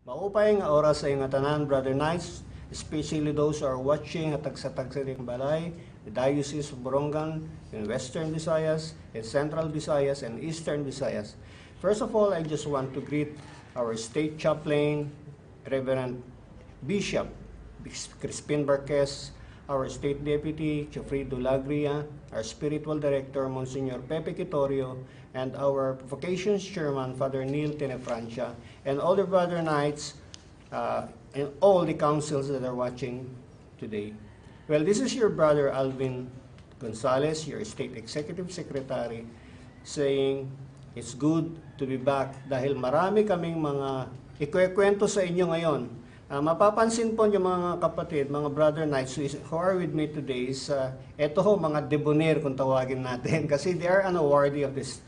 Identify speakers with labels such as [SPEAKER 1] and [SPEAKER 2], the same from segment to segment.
[SPEAKER 1] Maupay nga oras sa nga tanan, Brother Knights, especially those who are watching at tagsatagsiring balay, the Diocese of Borongan, in Western Visayas, in Central Visayas, and Eastern Visayas. First of all, I just want to greet our State Chaplain, Reverend Bishop Crispin Barquez, our State Deputy, Chofrido Lagria, our Spiritual Director, Monsignor Pepe Quitorio, and our Vocations Chairman, Father Neil Tenefrancia, and all the Brother Knights, and all the councils that are watching today. Well, this is your brother Alvin Gonzalez, your State Executive Secretary, saying it's good to be back dahil marami kaming mga ikukwento sa inyo ngayon. Mapapansin po yung mga kapatid, mga Brother Knights who are with me today is, eto ho, mga debonair kung tawagin natin, kasi they are an awardee of this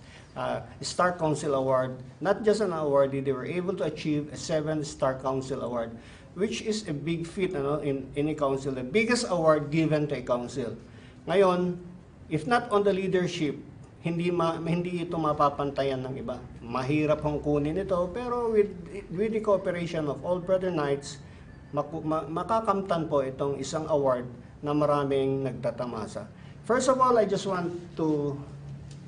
[SPEAKER 1] Star Council Award. Not just an awardee, they were able to achieve a 7-Star Council Award, which is a big feat in any council, the biggest award given to a council. Ngayon, if not on the leadership, hindi ito mapapantayan ng iba. Mahirap hong kunin ito, pero with the cooperation of all Brother Knights, makakamtan po itong isang award na maraming nagtatamasa. First of all, I just want to,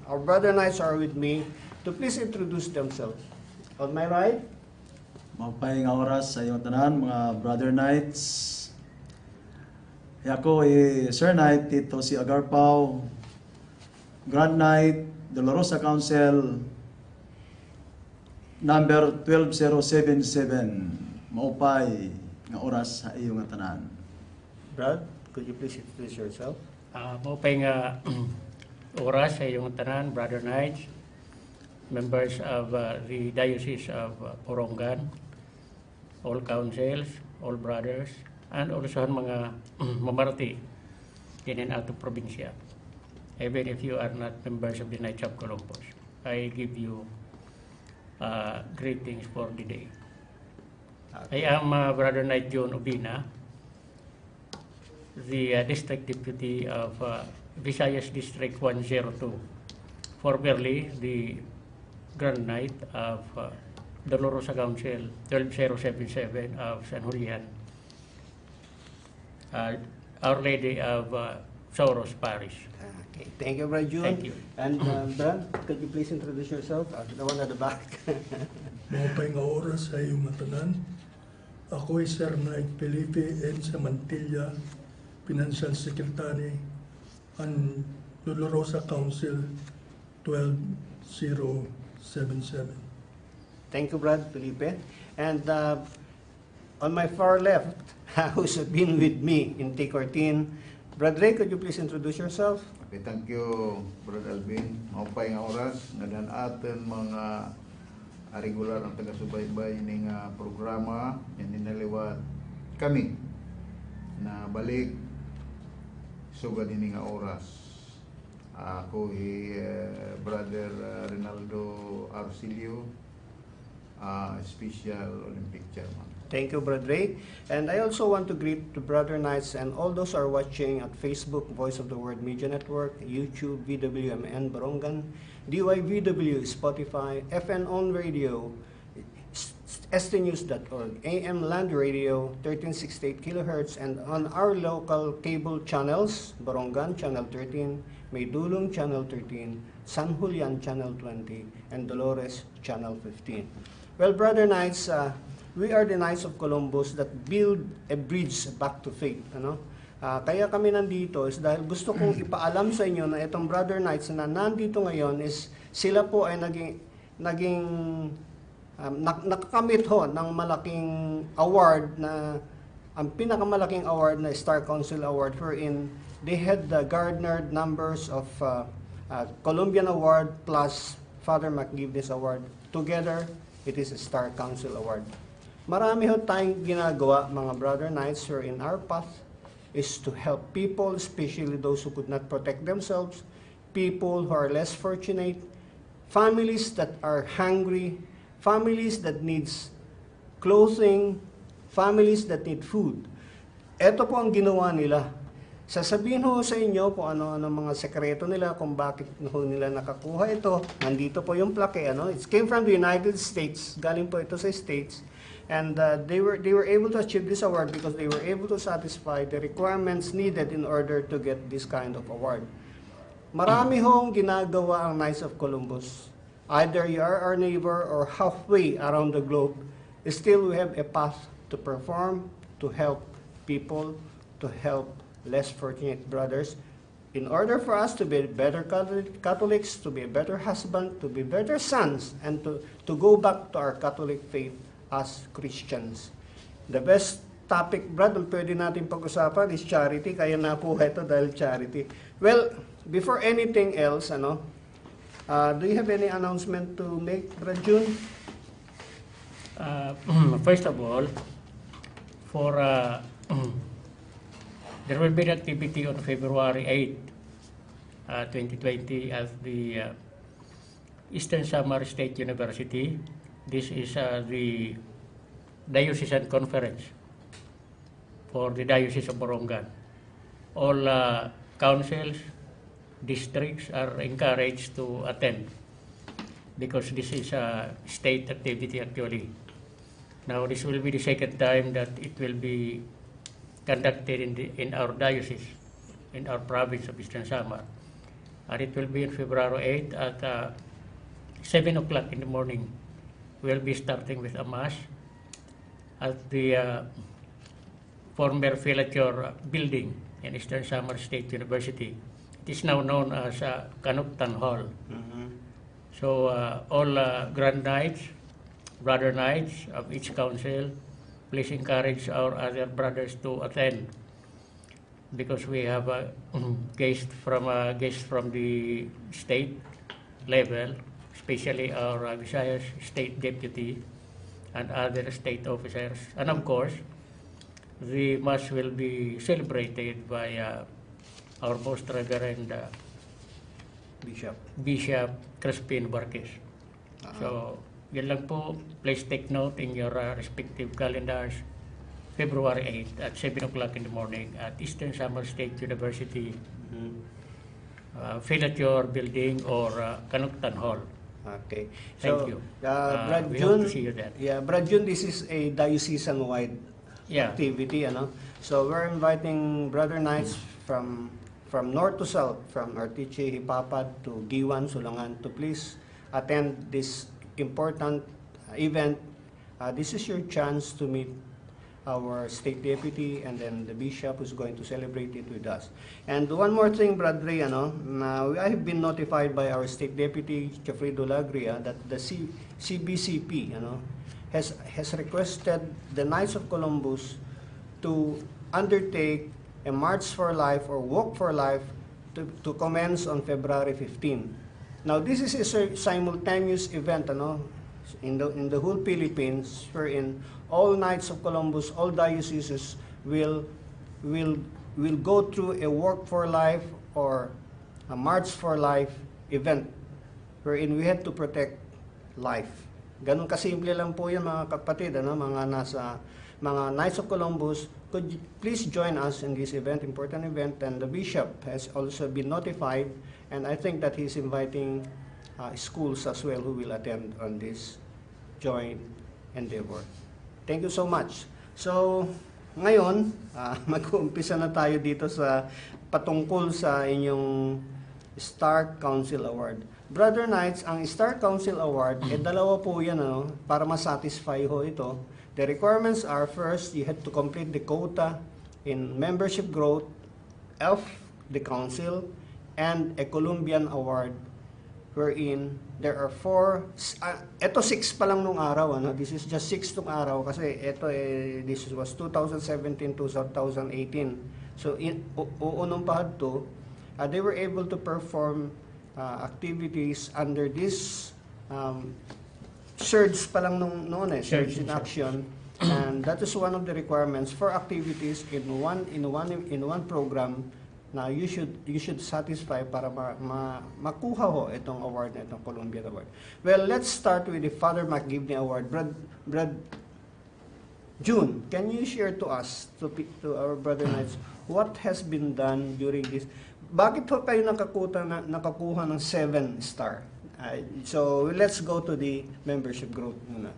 [SPEAKER 1] our Brother Knights are with me, to please introduce themselves. On my right?
[SPEAKER 2] Mapay nga oras sa iyong tanan, mga Brother Knights. Ako Sir Knight Tito si Agarpao, Grand Knight, Dolorosa Council, number 12077. Maupay nga oras sa iyong tanan.
[SPEAKER 1] Brad, could you please introduce yourself?
[SPEAKER 3] Maupay nga oras sa iyong tanan, Brother Knights, members of the Diocese of Borongan, all councils, all brothers, and also mga mamarati in and out of probinsya. Even if you are not members of the Knights of Columbus, I give you greetings for the day. I am Brother Knight John Obina, the District Deputy of Visayas District 102, formerly the Grand Knight of Dolorosa Council 12077 of San Julian, Our Lady of Soros Parish.
[SPEAKER 1] Okay, thank you, Brad June.
[SPEAKER 3] Thank you.
[SPEAKER 1] And Brad, could you please introduce yourself? The one at the back.
[SPEAKER 4] Maupay nga oras sa iyong matanan. Ako ay Sir Knight Felipe N. Samantilla, Financial Secretary, and Dolorosa Council 12077.
[SPEAKER 1] Thank you, Brad Felipe. And on my far left, who's been with me in T14, Brad Ray, could you please introduce yourself?
[SPEAKER 5] Okay, thank you, Brother Alvin. Maupay nga oras, ngadan atin mga regular ang taga-subaybay ning programa, ninaliwat kami na balik sugad ini nga oras. Ako Brother Rinaldo Arcilio, Special Olympic Chairman.
[SPEAKER 1] Thank you, Brad Ray. And I also want to greet the Brother Knights and all those who are watching at Facebook, Voice of the Word Media Network, YouTube, VWMN Borongan, DYVW, Spotify, FN On Radio, stnews.org, AM Land Radio, 1368 kHz, and on our local cable channels, Borongan, Channel 13, Maydulong, Channel 13, San Julian, Channel 20, and Dolores, Channel 15. Well, Brother Knights, we are the Knights of Columbus that build a bridge back to faith. Kaya kami nandito is dahil gusto kong ipaalam sa inyo na itong Brother Knights na nandito ngayon is sila po ay nakakamit ho ng malaking award na ang pinakamalaking award na Star Council Award wherein they had garnered numbers of Columbian Award plus Father McGive's Award. Together, it is a Star Council Award. Marami ho tayong ginagawa, mga Brother Knights, who are in our path is to help people, especially those who could not protect themselves, people who are less fortunate, families that are hungry, families that needs clothing, families that need food. Ito po ang ginawa nila. Sasabihin ho sa inyo kung ano-ano mga sekreto nila, kung bakit nila nakakuha ito. Nandito po yung plaque, It came from the United States. Galing po ito sa States. And they were able to achieve this award because they were able to satisfy the requirements needed in order to get this kind of award. Marami hong ginagawa ang Knights of Columbus. Either you are our neighbor or halfway around the globe, still we have a path to perform, to help people, to help less fortunate brothers. In order for us to be better Catholics, to be a better husband, to be better sons, and to go back to our Catholic faith as Christians. The best topic, Brad, ang pwede natin pag-usapan is charity, kaya nakuha ito dahil charity. Well, before anything else, do you have any announcement to make, Brad June?
[SPEAKER 3] First of all, for there will be an activity on February 8, 2020 at the Eastern Samar State University. This is the Diocesan Conference for the Diocese of Borongan. All councils, districts are encouraged to attend because this is a state activity actually. Now this will be the second time that it will be conducted in our diocese, in our province of Eastern Samar. And it will be on February 8 at 7 o'clock in the morning. We'll be starting with a mass at the former Filature building in Eastern Samar State University. It is now known as Canoctan Hall. So all Grand Knights, Brother Knights of each council, please encourage our other brothers to attend because we have a guest from the state level, especially our Visayas State Deputy and other state officers. And of course, the Mass will be celebrated by our most reverend Bishop Crispin Barquez. So, yan lang po. Please take note in your respective calendars. February 8 at 7 o'clock in the morning at Eastern Samar State University, Filature Building or Canoctan Hall.
[SPEAKER 1] Okay.
[SPEAKER 3] Thank you.
[SPEAKER 1] Brad
[SPEAKER 3] We
[SPEAKER 1] June,
[SPEAKER 3] hope to see you there.
[SPEAKER 1] yeah, Brad June, this is a diocesan-wide activity, So we're inviting Brother Knights from north to south, from Artiche, Hipapad to Giwan, Sulangan, to please attend this important event. This is your chance to meet our state deputy and then the bishop who's going to celebrate it with us. And one more thing, Brad Ray, I have been notified by our state deputy, Chafredo Lagria, that the CBCP, has requested the Knights of Columbus to undertake a March for Life or Walk for Life to commence on February 15. Now, this is a simultaneous event, in the whole Philippines, wherein all Knights of Columbus, all dioceses will go through a Walk for Life or a March for Life event, wherein we have to protect life. Ganun kasimple lang po yan, mga kapatid, mga Knights of Columbus, could you please join us in this event, important event, and the bishop has also been notified, and I think that he's inviting schools as well who will attend on this joint endeavor. Thank you so much. So, ngayon, mag-uumpisa na tayo dito sa patungkol sa inyong Star Council Award. Brother Knights, ang Star Council Award, dalawa po yan, para ma-satisfy ho ito. The requirements are, first, you have to complete the quota in membership growth of the council and a Columbian Award wherein there are 4, ito 6 pa lang nung araw, this is just 6 nung araw kasi ito this was 2017 to 2018. So, uunong pahad to, they were able to perform activities under this surge pa lang noon surge in action, and that is one of the requirements for activities in one program na you should satisfy para makuha ho itong award na itong Columbian Award. Well, let's start with the Father McGivney Award. Brad June, can you share to us, to our brother Knights, what has been done during this? Bakit po kayo nakakuha ng 7 star? So let's go to the membership growth muna.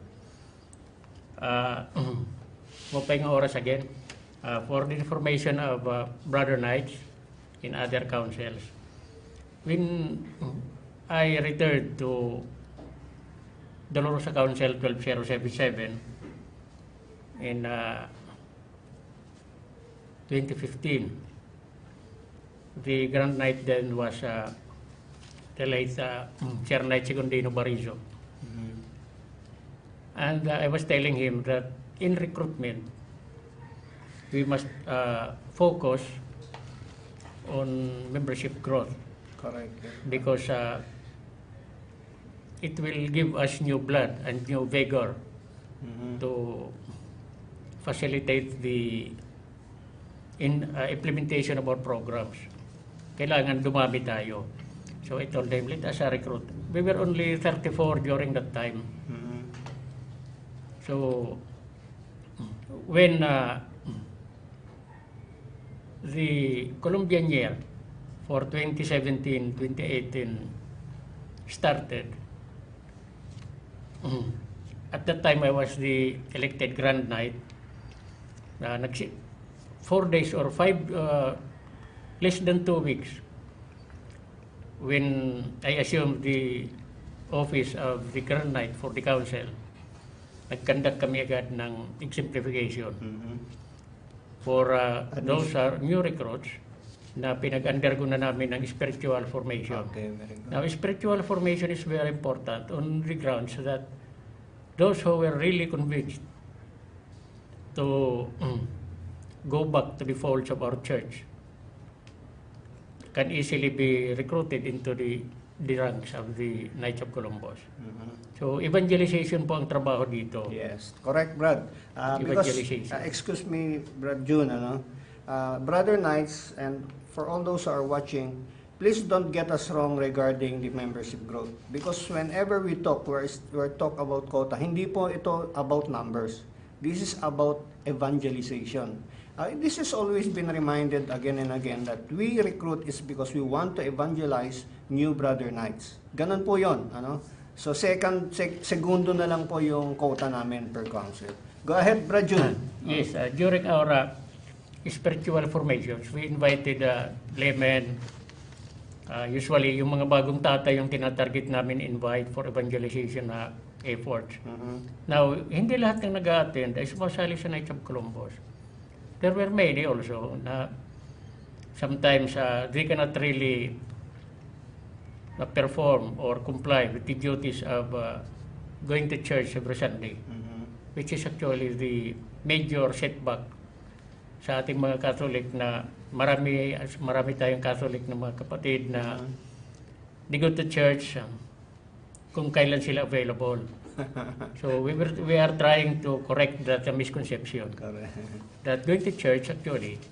[SPEAKER 3] mapay nga oras again. For the information of Brother Knights in other councils. When I returned to Dolorosa Council 12077 in 2015, the Grand Knight then was the late Chair Knight Secundino Barizo. And I was telling him that in recruitment, we must focus on membership growth
[SPEAKER 1] Correct.
[SPEAKER 3] because it will give us new blood and new vigor to facilitate the implementation of our programs. Kailangan dumami tayo. So I told them, let us recruit. We were only 34 during that time. So when the Colombian year for 2017-2018 started, at that time I was the elected Grand Knight. 4 days or less than 2 weeks when I assumed the office of the Grand Knight for the Council, nag-conduct kami agad ng exemplification for those new recruits na pinag-undergo na namin ng spiritual formation.
[SPEAKER 1] Okay, very good.
[SPEAKER 3] Now, spiritual formation is very important on the grounds that those who were really convinced to go back to the folds of our church can easily be recruited into the ranks of the Knights of Columbus. So, evangelization po ang trabaho dito.
[SPEAKER 1] Yes, correct, Brad. Because,
[SPEAKER 3] Evangelization.
[SPEAKER 1] excuse me, Brad June, Brother Knights, and for all those who are watching, please don't get us wrong regarding the membership growth. Because whenever we talk, we're talk about quota, hindi po ito about numbers. This is about evangelization. This has always been reminded again and again that we recruit is because we want to evangelize new Brother Knights. Ganun po yon, So segundo na lang po yung quota namin per council. Go ahead, Brad June.
[SPEAKER 3] Yes, during our spiritual formations, we invited laymen. Usually, yung mga bagong tatay yung tinatarget namin invite for evangelization efforts. Now, hindi lahat ng nag-attend ay sumasali sa Knights of Columbus. There were many also na sometimes they cannot really perform or comply with the duties of going to church every Sunday, which is actually the major setback sa ating mga Catholic na marami tayong Catholic na mga kapatid na they go to church kung kailan sila available. So we are trying to correct that misconception
[SPEAKER 1] Correct.
[SPEAKER 3] that going to church actually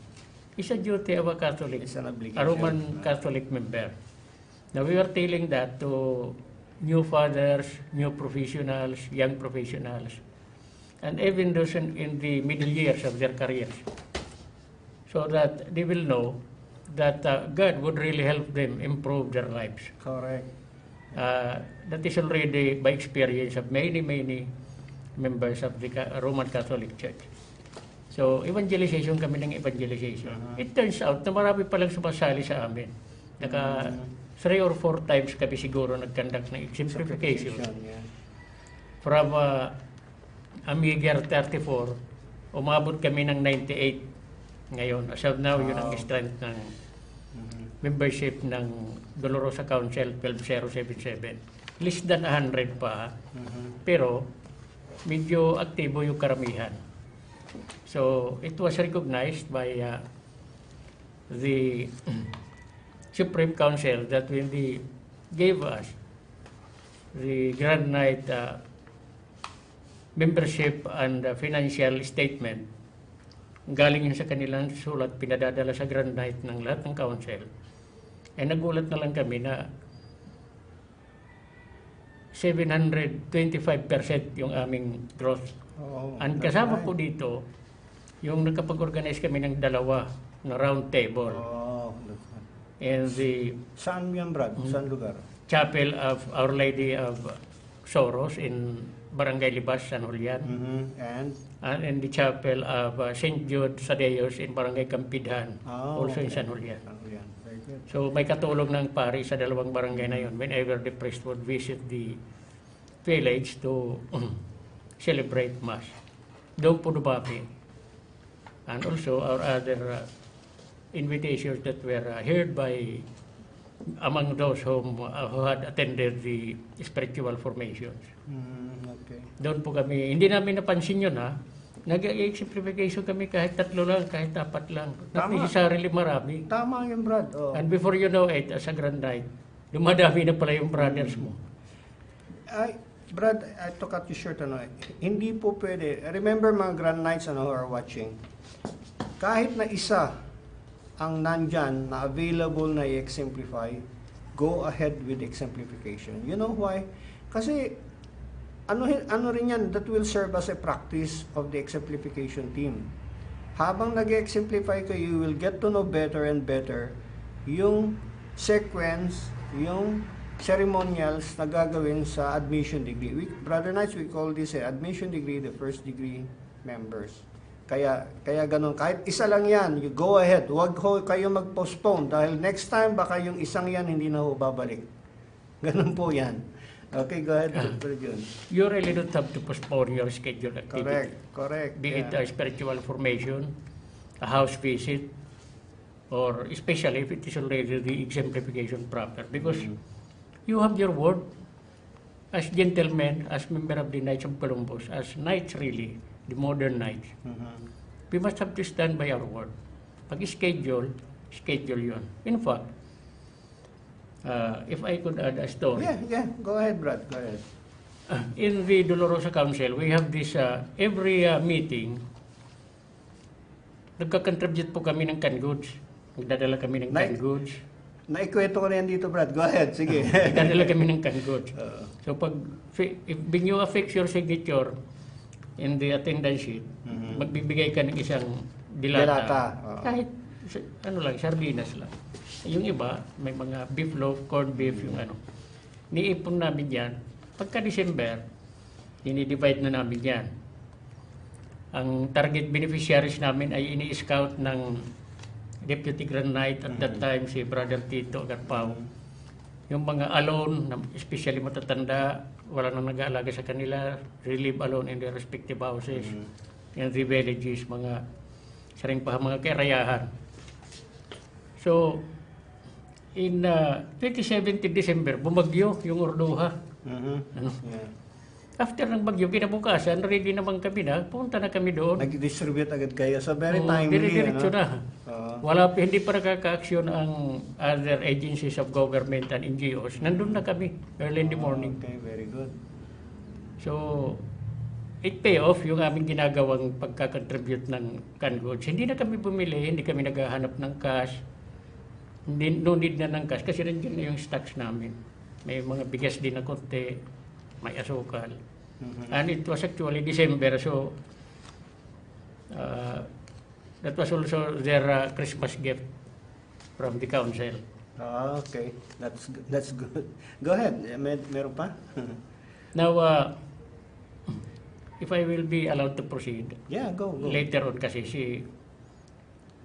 [SPEAKER 3] is a duty of a Catholic,
[SPEAKER 1] It's an obligation.
[SPEAKER 3] a Roman Catholic member. Now we are telling that to new fathers, new professionals, young professionals, and even those in the middle years of their careers, so that they will know that God would really help them improve their lives.
[SPEAKER 1] Correct.
[SPEAKER 3] That is already by experience of many members of the Roman Catholic Church. So, evangelization kami ng evangelization. It turns out na marami palang sumasali sa amin. 3 or 4 times kami siguro nag-conduct ng exemplification.
[SPEAKER 1] Yeah.
[SPEAKER 3] From a meager 34, umabot kami ng 98 ngayon. As of now, yun ang strength ng membership ng Dolorosa Council 12077. Less than 100 pa, pero medyo aktibo yung karamihan. So, it was recognized by the Supreme Council that when they gave us the Grand Knight membership and financial statement, galing yun sa kanilang sulat, pinadadala sa Grand Knight ng lahat ng council. Eh nagulat na lang kami na 725% yung aming growth.
[SPEAKER 1] Oh,
[SPEAKER 3] And
[SPEAKER 1] that's
[SPEAKER 3] kasama
[SPEAKER 1] right.
[SPEAKER 3] po dito, yung nakapag-organize kami ng dalawa na round table
[SPEAKER 1] Oh, that's right.
[SPEAKER 3] in the
[SPEAKER 1] Saan yan, Brad? Saan lugar?
[SPEAKER 3] chapel of Our Lady of Sorrows in Barangay Libas, San Julian,
[SPEAKER 1] And
[SPEAKER 3] and the chapel of St. Jude Sadeos in Barangay Campidhan, also in San Julian.
[SPEAKER 1] Yan. Very good.
[SPEAKER 3] So may katulong ng pari sa dalawang barangay na yun whenever the priest would visit the village to celebrate Mass. Doon po dumapi. And also our other invitations that were heard by among those who had attended the spiritual formations.
[SPEAKER 1] Okay.
[SPEAKER 3] Doon po kami, hindi namin napansin yun ha. Nag-exemplification kami kahit 3 lang, kahit 4 lang. Not
[SPEAKER 1] Tama.
[SPEAKER 3] necessarily marami.
[SPEAKER 1] Tama yun, Brad. Oh.
[SPEAKER 3] And before you know it, as a grand night, dumadami na pala yung brothers mo.
[SPEAKER 1] Ay, Brad, to cut you short, hindi po pwede. Remember mga Grand Knights who are watching, kahit na isa ang nandyan na available na i-exemplify, go ahead with exemplification. You know why? Kasi ano rin yan, that will serve as a practice of the exemplification team. Habang nag-exemplify kayo, you will get to know better and better yung sequence, yung ceremonials na gagawin sa admission degree. Brother Knights, we call this admission degree, the first degree members. Kaya ganun, kahit isa lang yan, you go ahead. Huwag kayo mag-postpone dahil next time baka yung isang yan hindi na ho babalik. Ganun po yan. Okay, go ahead, Brother Jun.
[SPEAKER 3] You really don't have to postpone your scheduled activity.
[SPEAKER 1] Correct.
[SPEAKER 3] Be it a spiritual formation, a house visit, or especially if it is already the exemplification proper. Because you have your word as gentlemen, as member of the Knights of Columbus, as knights really, the modern knights. We must have to stand by our word. Pag schedule yun. In fact, if I could add a story.
[SPEAKER 1] Yeah. Go ahead, Brad. Go ahead.
[SPEAKER 3] In the Dolorosa Council, we have this, every meeting, nagka-contribute po kami ng canned goods. Nagdadala kami ng canned goods.
[SPEAKER 1] Naikwento ko na yan dito, Brad. Go ahead. Sige.
[SPEAKER 3] Nagdadala kami ng canned goods. So pag, if you affix your signature in the attendance sheet, magbibigay ka ng isang dilata. Kahit, sardinas lang. Yung iba, may mga beef loaf, corned beef, yung niipon namin yan. Pagka December, dinidivide na namin yan. Ang target beneficiaries namin ay ini-scout ng Deputy Grand Knight at that time si Brother Tito Agarpao. Yung mga alone, especially matatanda, wala nang nag-aalaga sa kanila, relive alone in their respective houses, in the villages, mga saring pa mga karayahan. So, in 2017 December, bumagyo yung Orduha.
[SPEAKER 1] Yeah.
[SPEAKER 3] After ng bagyo, kinabukasan, ready naman kami na, punta na kami doon.
[SPEAKER 1] Nag-distribute agad kayo. So, very timely.
[SPEAKER 3] Diretso na. Hindi pa nakaka-aksyon ang other agencies of government and NGOs. Nandun na kami, early in the morning.
[SPEAKER 1] Okay, very good.
[SPEAKER 3] So, it pay off yung aming ginagawang pagkakontribute ng canned goods. Hindi na kami bumili, hindi kami naghahanap ng cash. No need na ng cash kasi nandiyan na yung stocks namin. May mga bigas din na konti, may asukal. And it was actually December, so that was also their Christmas gift from the council.
[SPEAKER 1] Okay, that's good. Go ahead. Meron pa?
[SPEAKER 3] Now, if I will be allowed to proceed,
[SPEAKER 1] Yeah, go.
[SPEAKER 3] later on kasi si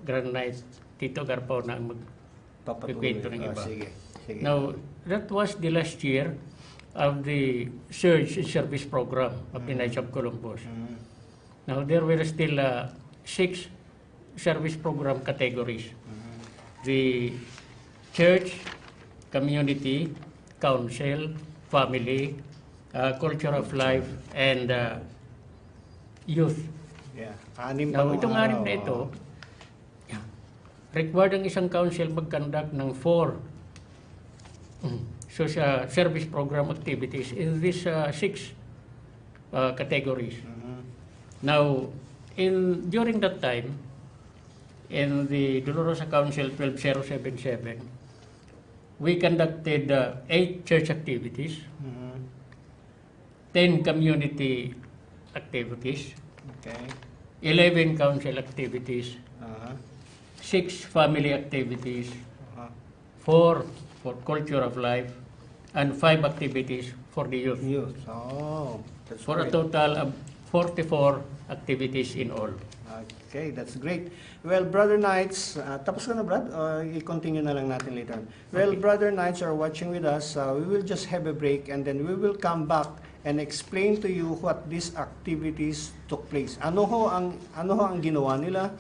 [SPEAKER 3] Grand Knight Tito Agarpao na ang magkikwento ng iba.
[SPEAKER 1] Sige.
[SPEAKER 3] Now, that was the last year of the Surge Service Program of the Knights of Columbus. Now, there were still 6 service program categories. The church, community, council, family, culture of life, and youth.
[SPEAKER 1] Yeah. Anim
[SPEAKER 3] Now,
[SPEAKER 1] pa
[SPEAKER 3] itong
[SPEAKER 1] araw.
[SPEAKER 3] anim na ito, required ang isang council mag-conduct ng 4 social service program activities in these 6 categories. Now, during that time, in the Dolorosa Council 12077, we conducted 8 church activities, 10 community activities,
[SPEAKER 1] Okay.
[SPEAKER 3] 11 council activities, 6 family activities, 4 for culture of life, and 5 activities for the youth.
[SPEAKER 1] Youth. Oh. That's
[SPEAKER 3] for a
[SPEAKER 1] great.
[SPEAKER 3] total of 44 activities in all.
[SPEAKER 1] Okay, that's great. Well, Brother Knights, tapos ka na, Brad? I-continue na lang natin later. Well,
[SPEAKER 3] Okay.
[SPEAKER 1] Brother Knights are watching with us. We will just have a break and then we will come back and explain to you what these activities took place. Ano ho ang ginawa nila?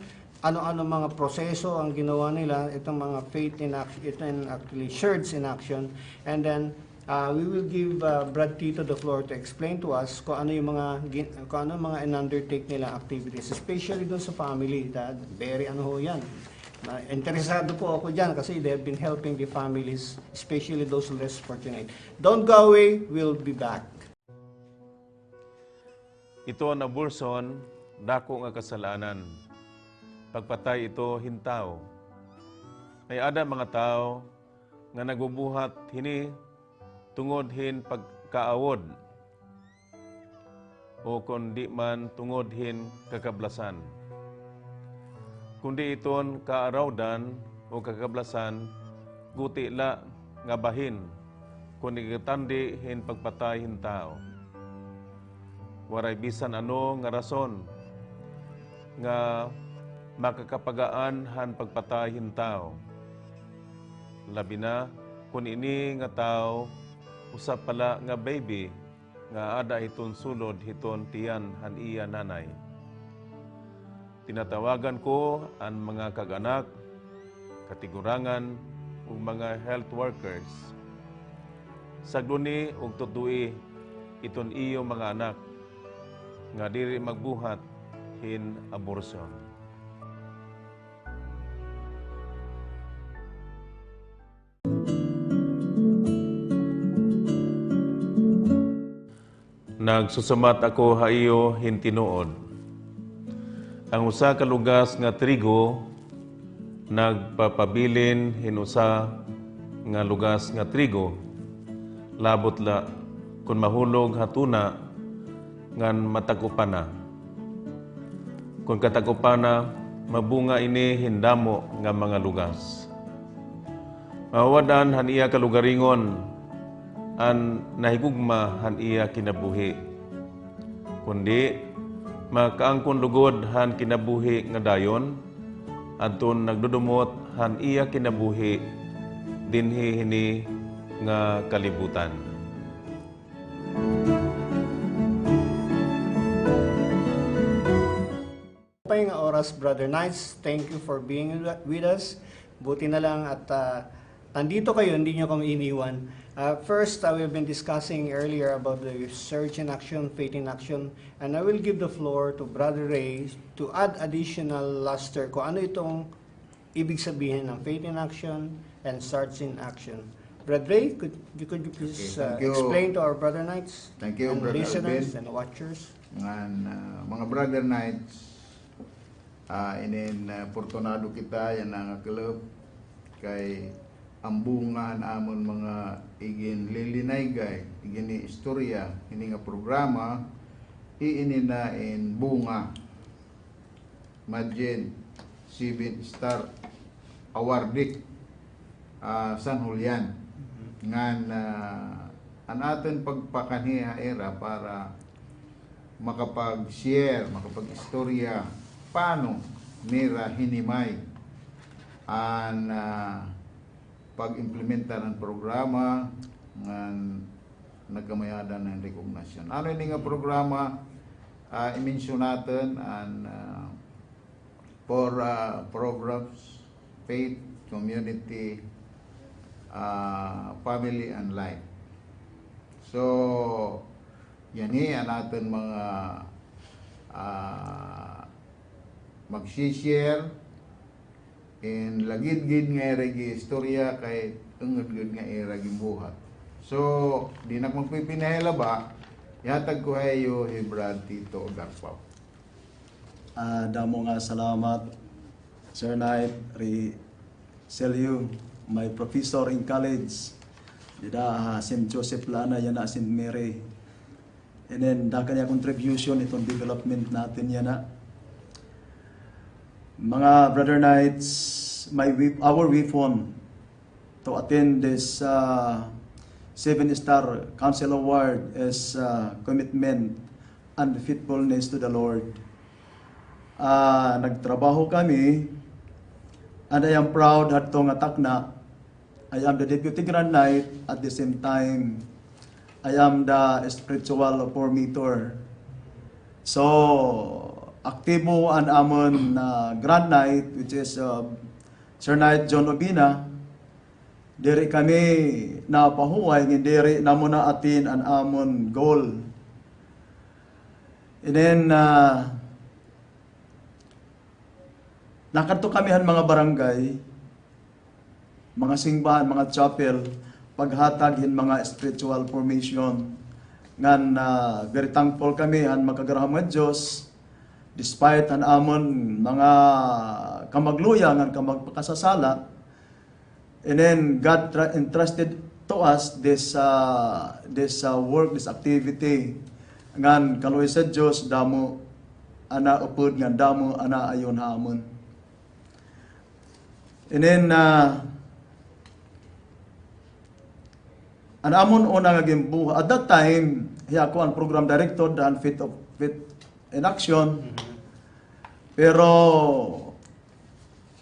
[SPEAKER 1] Ano-ano mga proseso ang ginawa nila? Itong mga faith in action, ito actually shirts in action. And then we will give Brad Tito the floor to explain to us kung ano yung mga in-undertake nila activities, especially doon sa family. That very ano ho yan. Interesado po ako dyan kasi they have been helping the families, especially those less fortunate. Don't go away, we'll be back.
[SPEAKER 6] Ito ang abortion, dako nga kasalanan. Pagpatay ito hintaw. May ada mga tao nga nagubuhat hini tungod hin pagkaawod o kundi man tungod hin kakablasan. Kundi iton kaarawdan o kakablasan guti la nga bahin kundi katandi hin pagpatay hintaw. Waray bisan ano nga rason nga makakapagaan han pagpatay hintaw. Labi na kun ini nga tao usap pala nga baby nga ada hiton sulod hiton tiyan han iya nanay. Tinatawagan ko ang mga kag-anak, katigurangan ug mga health workers. Sagluni ug tudui iton iyo mga anak nga diri magbuhat hin abortion. Nagsusumat ako haiyo hin tinuod. Ang usa ka lugas nga trigo nagpapabilin hin usa nga lugas nga trigo. Labot la kun mahulog hatuna ngan matagupana. Kung katagupana, mabunga ini hindamo nga mga lugas. Mawadan han iya kalugaringon, an nahigugma han iya kinabuhi. Kundi, makaangkon lugod han kinabuhi nga dayon, adton nagdudumot han iya kinabuhi, dinhi hini nga kalibutan.
[SPEAKER 1] Pa yung oras, Brother Knights, thank you for being with us. Buti na lang at nandito kayo, hindi nyo kami iniwan. First, we've been discussing earlier about the Search in Action, Faith in Action, and I will give the floor to Brother Ray to add additional luster kung ano itong ibig sabihin ng Faith in Action and Search in Action. Brother Ray, could you please
[SPEAKER 5] Okay, thank you.
[SPEAKER 1] explain to our Brother Knights
[SPEAKER 5] Thank you,
[SPEAKER 1] and
[SPEAKER 5] Brother
[SPEAKER 1] listeners
[SPEAKER 5] Alvin.
[SPEAKER 1] and watchers?
[SPEAKER 5] Ngan mga brother knights, portonado kita yan nga club kay ambungan amon mga igin lilinaygay igin ni istorya ini nga programa iini na in bunga Madjen 7-star awarding San Julian ngan an aton pagpakaniha era para makapag-share, makapag-istorya paano nira hinimay ang pag-implementa ng programa ng nagkamayadan ng recognition. Ano yung nga programa? I-mention natin ang for programs, faith, community, family, and life. So, yan ang natin mga mag-share and lagid-gid nga eragi istorya kay ungod-gud nga eragi buhat. So, di na kung pipinahila ba, yatag ko hayo Brad Tito Garpaw.
[SPEAKER 2] Damo nga salamat, Sir Knight, Celio, my professor in college. Dida St. Joseph Lana, yan na St. Mary. And then, da kanya contribution itong development natin yan na. Mga Brother Knights, our weapon to attend this 7-star Council Award as commitment and faithfulness to the Lord. Nagtrabaho kami, and I am proud at tong atakna. I am the Deputy Grand Knight, at the same time, I am the spiritual formator. So, aktibo ang amon Grand Knight, which is Sir Knight John Obina. Diri kami napahuway, ng diri namo na atin ang amon goal. And then, nakadto kami han mga barangay, mga simbahan, mga chapel, paghatag hin mga spiritual formation. Ngan very thankful kami han makagaraham nga Dios despite an amon mga kamagluya ngan kamagpakasasala. And then God entrusted to us this work, this activity. Ngan kaluoy sa Dios damo ana upod ngan damo ana ayon hamon. And then an amon una nga gimbuha. At that time, hiya ako ang program director dan Faith in Action. Pero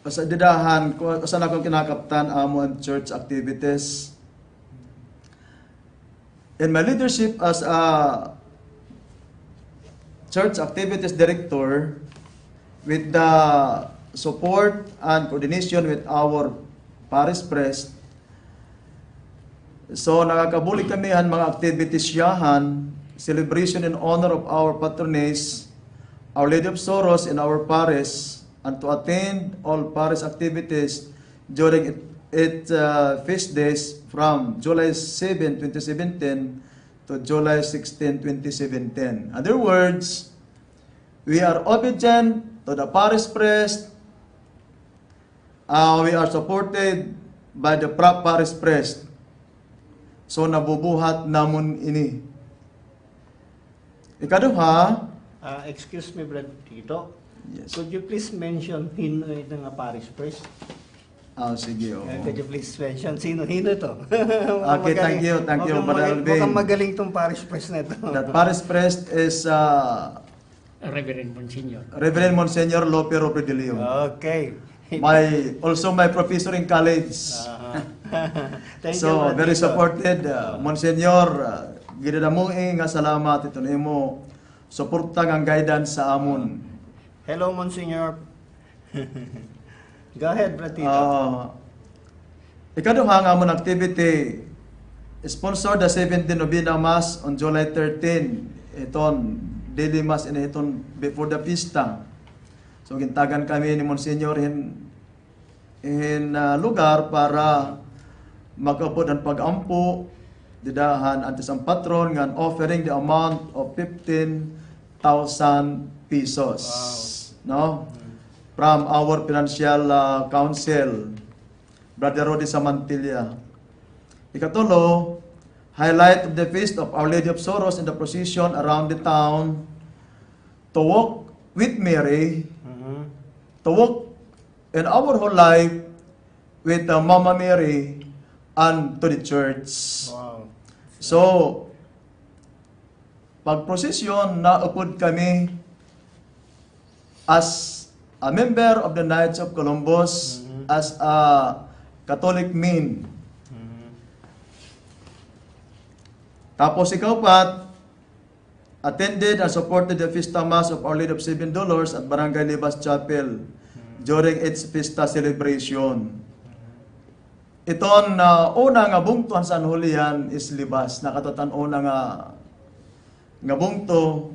[SPEAKER 2] sa didahan ko sa akong kinakaptan amo ang church activities. In my leadership as a church activities director, with the support and coordination with our parish priest, so nakakabuli kami han mga activities yahan, celebration in honor of our patroness, Our Lady of Sorrows in our parish, and to attend all parish activities during its feast days from July 7, 2017 to July 16, 2017. In other words, we are obedient to the parish priest. We are supported by the parish priest. So nabubuhat namon ini. Ikaduha,
[SPEAKER 1] Excuse me, Brad Tito.
[SPEAKER 2] yes.
[SPEAKER 1] Could you please mention hino ito nga parish priest?
[SPEAKER 2] Sige, oo.
[SPEAKER 1] Could you please mention hino to?
[SPEAKER 2] Okay, thank you, Brother Alvin.
[SPEAKER 1] Mukhang magaling tong parish priest na ito.
[SPEAKER 2] That parish priest is
[SPEAKER 3] Reverend Monsignor.
[SPEAKER 2] Reverend Monsignor Lopero Predilio.
[SPEAKER 1] Okay.
[SPEAKER 2] Also my professor in college.
[SPEAKER 1] Thank you,
[SPEAKER 2] So,
[SPEAKER 1] Brad
[SPEAKER 2] very
[SPEAKER 1] Tito.
[SPEAKER 2] supported. Monsignor, ginadamuing nga salamat ito na imo suportang ang guidance sa amon.
[SPEAKER 1] Hello, Monsignor. Go ahead, Brad Tito.
[SPEAKER 2] Ikaduha nga amon activity, sponsor the 17th Novena Mass on July 13. Iton, daily Mass in iton before the pista. So, gintagan kami ni Monsignor in lugar para magkapod ang pag-ampo, didahan antes ang patron ngan offering the amount of 15,000 pesos. No? From our financial council, Brother Rodi Samantilla. Ikatulo, highlight of the feast of Our Lady of Sorrows in the procession around the town, to walk with Mary, to walk in our whole life with Mama Mary and to the church.
[SPEAKER 1] Wow.
[SPEAKER 2] So, pag-prosesyon, naupod kami as a member of the Knights of Columbus, as a Catholic min. Tapos ikaw pat, attended and supported the Fiesta Mass of Our Lady of Seven Dolors at Barangay Libas Chapel during its Fiesta celebration. Iton una nga bungtuhan sa Anhulian is Libas. Nakatutan una nga bungto.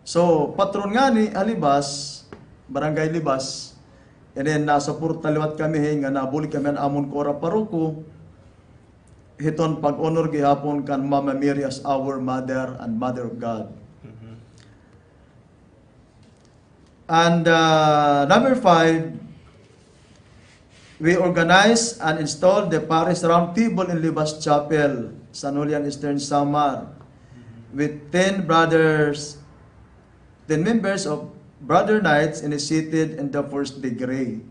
[SPEAKER 2] So, patron nga ni Alibas, Barangay Libas, and then nasuporta liwat kami nga nabuli kami ang amon Cora Paruko. Hiton pag-honor gihapon kan Mama Mary as our Mother and Mother of God. And number 5, we organize and install the Parish Round Table in Libas Chapel, San Julian Eastern Samar, with 10 members of Brother Knights initiated in the first degree.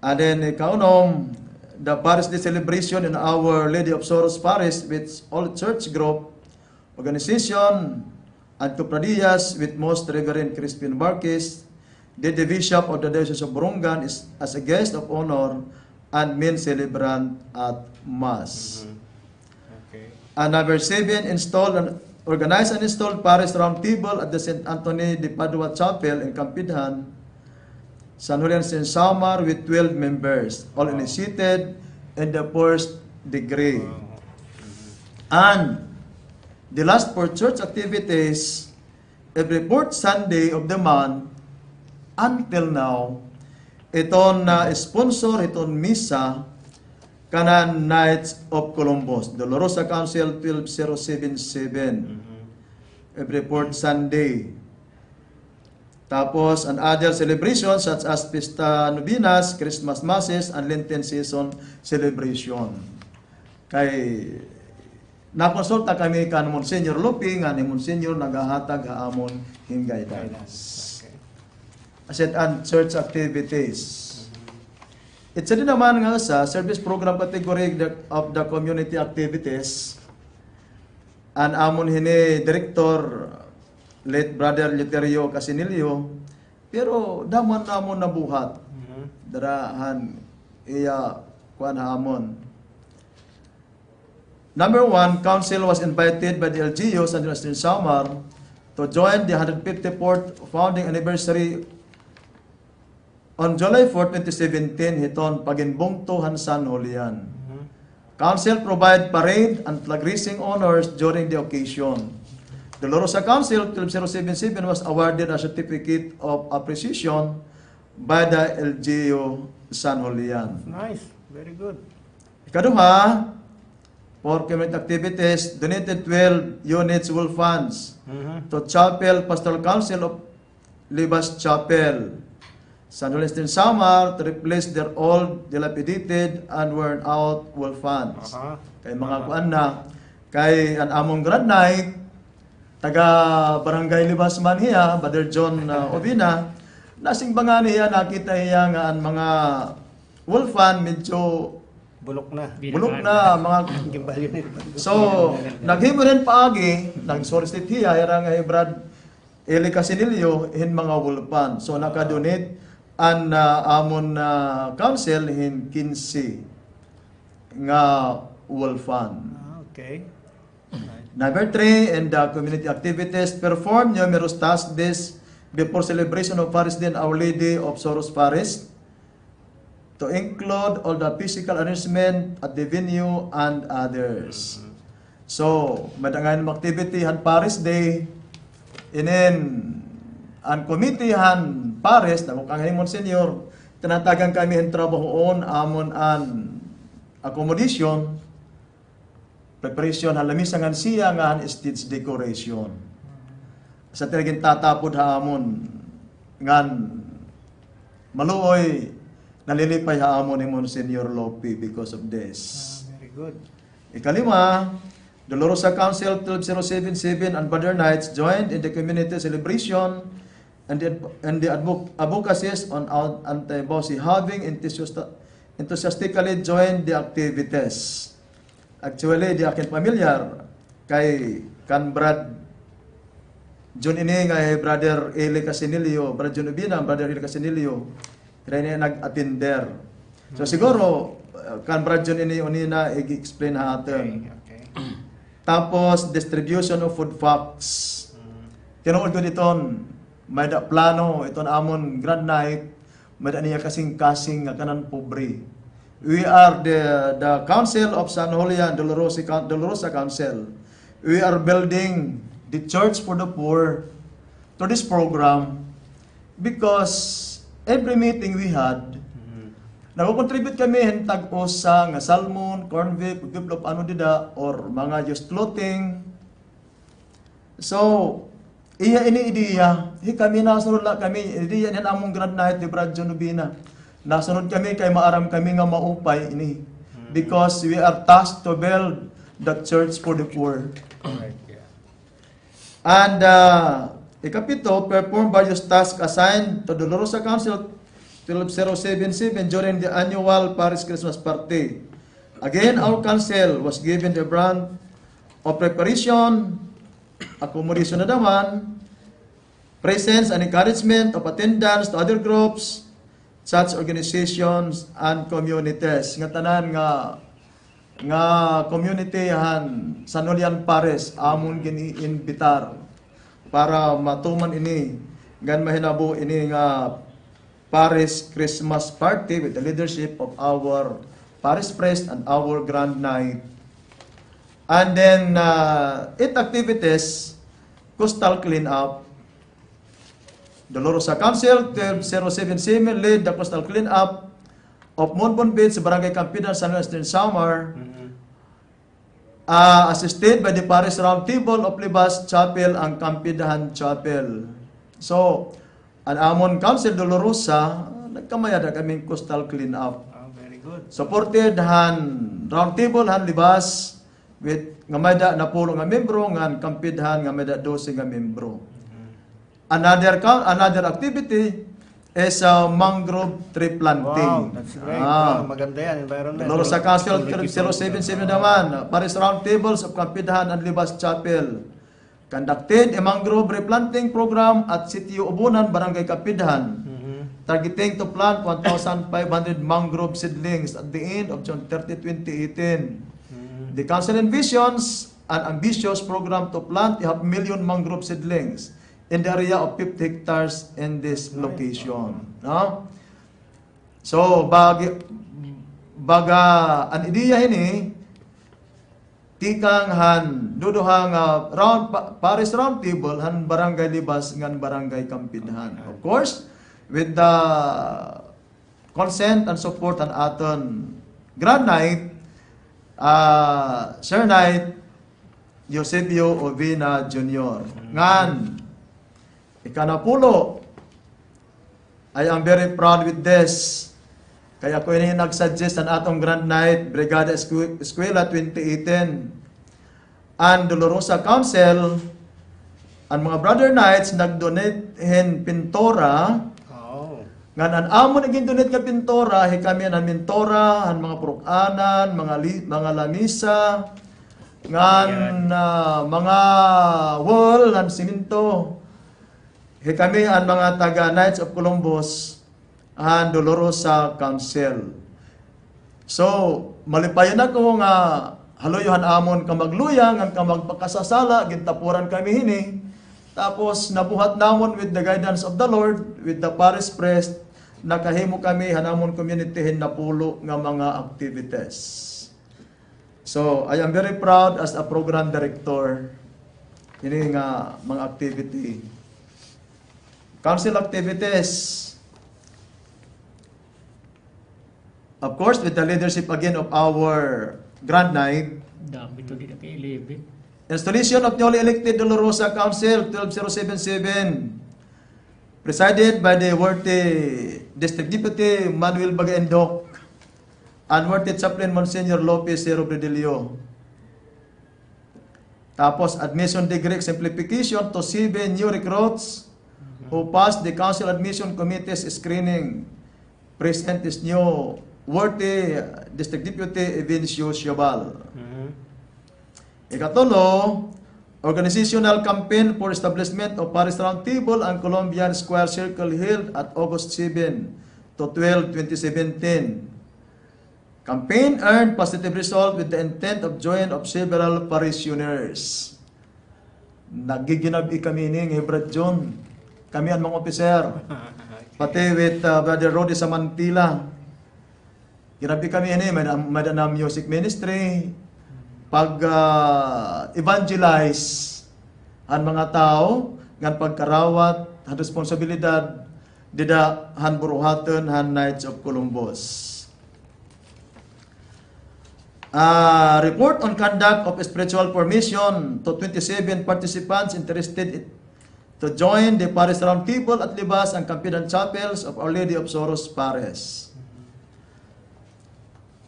[SPEAKER 2] And then, kaunom, the Paris Day celebration in Our Lady of Sorrows Paris with all church group, organization, and Cofradías with Most Reverend Crispin Marquez, the Bishop of the Diocese of Borongan is as a guest of honor and main celebrant at Mass.
[SPEAKER 1] Okay.
[SPEAKER 2] And number 7, organize and install Paris Round Table at the St. Anthony de Padua Chapel in Campidhan, San Julian St. Samar with 12 members, all initiated in the first degree. And the last for church activities, every fourth Sunday of the month, until now, iton na sponsor, iton misa, kanan Knights of Columbus, Dolorosa Council 12077, every fourth Sunday. Tapos, and other celebrations such as Pista Novenas, Christmas Masses, and Lenten Season Celebration. Kay nakonsulta kami kan Monsignor Lupi, nga ni Monsignor nagahatag haamon hingay guidance. Asset and church activities. It's din naman nga sa service program category of the community activities. And amon hini Director late Brother Literio Casinilio, pero daman namon nabuhat. Darahan iya kuan hamon. Number 1, council was invited by the LGU San Justin Samar to join the 154th founding anniversary on July 4, 2017, hiton Paginbungto Hansan Julian. Council provide parade and flag raising honors during the occasion. Dolorosa Council 12077 was awarded a certificate of appreciation by the LGU San Julian.
[SPEAKER 1] Nice. Very good.
[SPEAKER 2] Ikaduha, for community activities, donated 12 units wool funds to Chapel Pastoral Council of Libas Chapel, San Julian Samar, to replace their old, dilapidated, and worn out wool funds. Kay mga kuan na, kay an among Grand Night, taga Barangay Libas man hiya, Brother John Obina, nasing bangan niya, nakita niya nga ang mga wool fan medyo
[SPEAKER 1] Bulok na.
[SPEAKER 2] mga
[SPEAKER 1] Gimbali na.
[SPEAKER 2] so naghimo rin paagi nag-solicit hiya nga Brad Eli Casinilio hin mga wool fan, so nakadonate an amon council hin 15 nga wool fan.
[SPEAKER 1] Okay.
[SPEAKER 2] Number 3, in the community activities, perform numerous tasks before celebration of Paris Day and Our Lady of Sorrows Paris, to include all the physical arrangement at the venue and others. So, madangan ng activity han Paris Day, inen ang committee han Paris, na kung kangahin Monsignor, tinatagang kami ang trabahoon, amon an accommodation, preparation halamisangan siya nga han stage decoration. Sa talagang tatapod hamon ngan maluoy nalilipay hamon ni Monsignor Lopi because of this.
[SPEAKER 1] Very good.
[SPEAKER 2] Ikalima, Dolorosa Council 12077 and Brother Knights joined in the community celebration and the advocacies on anti-bossy, having enthusiastically joined the activities. Actually, di akin familiar kay kan Brad John ini nga Brother Eli Casinilio, Brother John Ubina, Brother Eli Casinilio, kaya nag-attender. So siguro kan Brad John ini unina i-explain natin.
[SPEAKER 1] Okay.
[SPEAKER 2] Tapos distribution of food packs. Tinuod ko diton, may da plano iton amon Grand Night, may da niya kasing-kasing nga kanan pobre. We are the Council of San Julian, Dolorosa Council. We are building the Church for the Poor to this program because every meeting we had, nag-contribute kami hintag usa nga salmon, corn beef, develop ano dida, or mga just clothing. So, iya ini ideya. Kami nasunod la kami, ideya niyan among Grand Night ni Brad John Ubina. Nasunod kami kay maaram kami nga maupay ini because we are tasked to build the church for the poor.
[SPEAKER 1] Correct, yeah.
[SPEAKER 2] And ikapito, perform various tasks assigned to the Dolorosa Council 12077 during the annual Paris Christmas party. Again, our council was given the brand of preparation, accommodation na naman, presence and encouragement of attendance to other groups, such organizations and communities. Nga tanan nga community han Sanolian Paris amon gini-invitar para matuman ini gan mahinabo ini nga Paris Christmas party with the leadership of our Paris Priest and our Grand Night. And then 8 activities: coastal cleanup. Dolorosa Council 12077 led the coastal cleanup of Monbon Beach, Barangay Campidan, San Western Samar, assisted by the Paris Round Table of Libas Chapel and Campidan Chapel. So, ang amon Council Dolorosa, nagkamayada kaming coastal cleanup.
[SPEAKER 1] Very good.
[SPEAKER 2] Supported han Round Table han Libas with nga mayda na pulo nga membro, nga Campidan nga mayda 12 nga membro. Another activity is mangrove tree planting.
[SPEAKER 1] Wow, that's great. Maganda yan, environment.
[SPEAKER 2] Dolorosa Council 077 naman, Paris Round Tables of Campidan and Libas Chapel conducted a mangrove replanting program at Sitio Ubunan, Barangay Campidan, targeting to plant 1,500 mangrove seedlings at the end of June 30, 2018. The council envisions an ambitious program to plant 500,000 mangrove seedlings in the area of 50 hectares in this location. No? So, baga an ideya ini, tikang han, duduhang Paris Round Table, han Barangay Libas, ngan Barangay Campidan. Of course, with the consent and support an aton Grand Night, Sir Knight Eusebio Ovina Jr. Ngan, ikanapulo, I am very proud with this. Kaya ko ini nag-suggest ang atong Grand Night, Brigada Eskwela 2018. And Dolorosa Council, ang mga Brother Knights, nag-donate pintora. Nga an amon naging donate nga pintora, kami ang pintora, ang mga purukanan, mga lamisa, ngan mga wall, ang siminto. Kami ang mga taga Knights of Columbus and Dolorosa Council. So, malipayan ako nga haloyohan amon ka magluyang, ang ka magpakasasala, gintapuran kami hini. Tapos, nabuhat namon with the guidance of the Lord, with the Paris Priest, nakahimo kami hanamon community na pulo nga mga activities. So, I am very proud as a program director ini nga mga activity. Council activities. Of course, with the leadership again of our Grand Night.
[SPEAKER 3] Dami ito di na kailibi.
[SPEAKER 2] Installation of newly elected Dolorosa Council 12077. Presided by the worthy District Deputy Manuel Bagaendok and worthy Chaplain Monsignor Lopez Robredelio. Tapos, admission degree simplification to 7 new recruits who passed the Council Admission Committee's screening. Present is new worthy District Deputy Evencio Siobal. Ikatulo, organizational campaign for establishment of Paris Round Table and Columbian Square Circle held at August 7 to 12, 2017. Campaign earned positive result with the intent of join of several parishioners. Nagiginabi kami ni Hebrad John. Kami ang mga officer. Pati with Brother Rodi sa Mantila. Ginabi kami ini, may na music ministry. Pag evangelize ang mga tao, ngan pagkarawat, ang responsibilidad, dida han buruhaton, han Knights of Columbus. Report on conduct of spiritual formation to 27 participants interested to join the Paris Round Table at Libas and Campidan Chapels of Our Lady of Soros, Paris.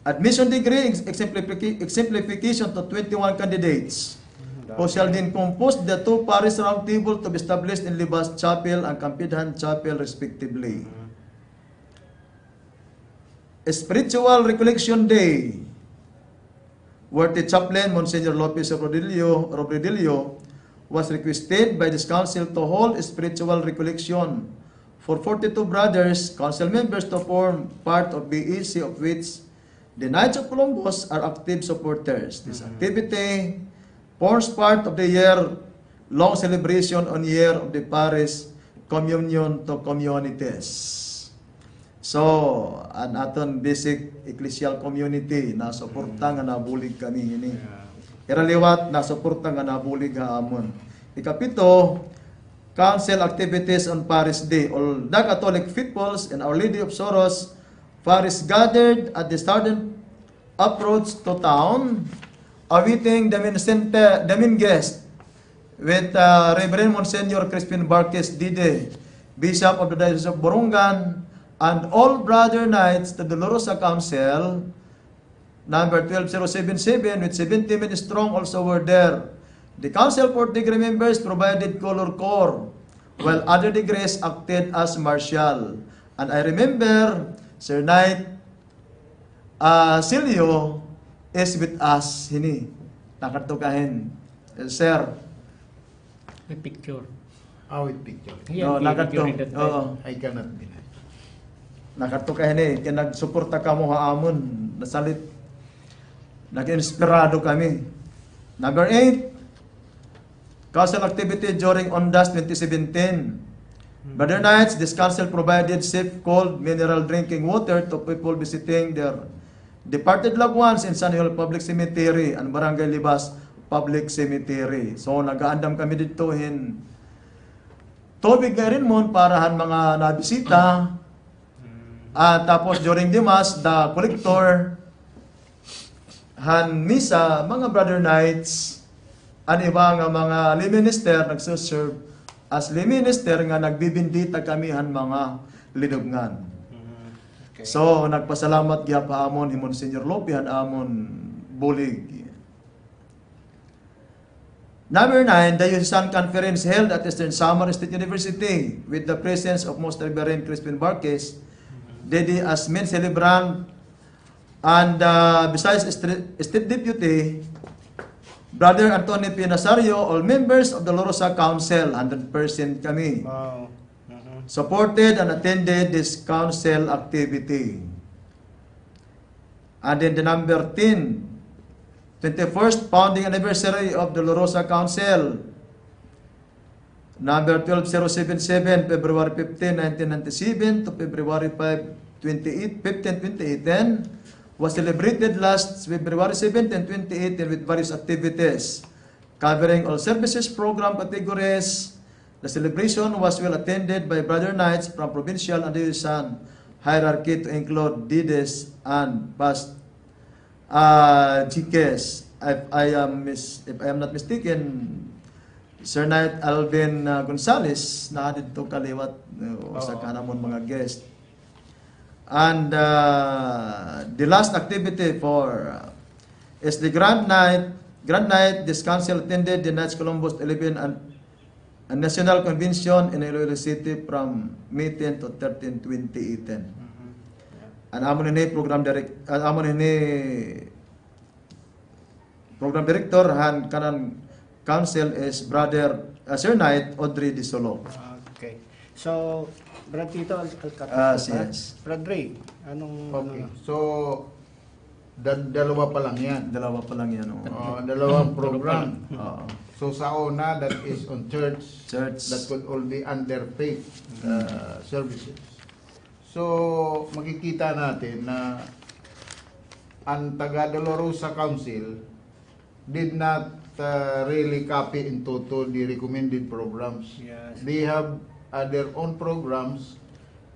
[SPEAKER 2] Admission degree exemplification to 21 candidates who shall then compose the 2 Paris Round Table to be established in Libas Chapel and Campidan Chapel respectively. Spiritual Recollection Day, where the chaplain, Monsignor Lopez Robredillo, was requested by this council to hold a spiritual recollection for 42 brothers, council members to form part of BEC, of which the Knights of Columbus are active supporters. This activity forms part of the year-long celebration on year of the parish communion to communities. So, an aton basic ecclesial community na suporta nga nabulig kami ini. Iraliwat na suporta nga nabulig haamon. Ikapito, council activities on Parish Day. All the Catholic peoples and Our Lady of Sorrows parish gathered at the southern approach to town, awaiting the main guest with Reverend Monsignor Crispin Barquez Dide, Bishop of the Diocese of Borongan, and all brother knights to the Dolorosa Council, number 12077, with 70 men strong also were there. The council for degree members provided color corps, while other degrees acted as marshal. And I remember Sir Knight Silio is with us. Hini, nakatukahin. Sir,
[SPEAKER 3] May picture.
[SPEAKER 5] With picture.
[SPEAKER 2] no, nakato.
[SPEAKER 3] during that time.
[SPEAKER 2] Oo.
[SPEAKER 5] I cannot deny.
[SPEAKER 2] Nakatukahin eh. Kaya nagsuporta ka mo haamon. Nasalit. Nag-inspirado kami. Number 8, council activity during ONDAS 2017. Brother Knights, this council provided safe, cold, mineral drinking water to people visiting their departed loved ones in San Joel Public Cemetery and Barangay Libas Public Cemetery. So, nag-aandam kami dito in tubig na rin mo para han mga nabisita. At tapos during the mass, the collector, han misa, mga brother knights, ang iba nga mga lay minister nagsuserve as lay minister nga nagbibindita kami han mga linubngan.
[SPEAKER 1] Okay.
[SPEAKER 2] So, nagpasalamat gyapa amon ni Monsignor Lope han amon bulig. Number 9, the Diocesan Conference held at Eastern Samar State University with the presence of Most Reverend Crispin Barquez, Dedi as main celebrant, and besides State Deputy, Brother Antonio P. Nazario, all members of the Dolorosa Council, 100% kami,
[SPEAKER 1] Wow.
[SPEAKER 2] supported and attended this council activity. And then the number 10, 21st founding anniversary of the Dolorosa Council, number 12077, February 15, 1997 to February 5, 2018, was celebrated last February 17, 2018 with various activities covering all services program categories. The celebration was well attended by brother knights from provincial and diocesan hierarchy to include dides and past GKs. If I am not mistaken, Sir Knight Alvin Gonzales na dito kaliwat sa kanamon mga guest. And the last activity for is the Grand Night. This council attended the Knights Columbus 11 and National Convention in Iloilo City from May 10 to 13, 2018. And amon ni program director han kanan council is brother Sir Knight Audrey Di Solo.
[SPEAKER 1] Okay. So, Brad Tito Alcatraz.
[SPEAKER 2] Yes.
[SPEAKER 1] Brad Ray, anong...
[SPEAKER 5] Okay. So, dalawa pa lang yan.
[SPEAKER 2] Dalawa pa lang yan.
[SPEAKER 5] Dalawang program.
[SPEAKER 2] Oo.
[SPEAKER 5] So, sa una, that is on church.
[SPEAKER 2] Church.
[SPEAKER 5] That could all be under faith services. So, makikita natin na ang taga Dolorosa Council did not really copy in toto the recommended programs.
[SPEAKER 1] Yes.
[SPEAKER 5] They have their own programs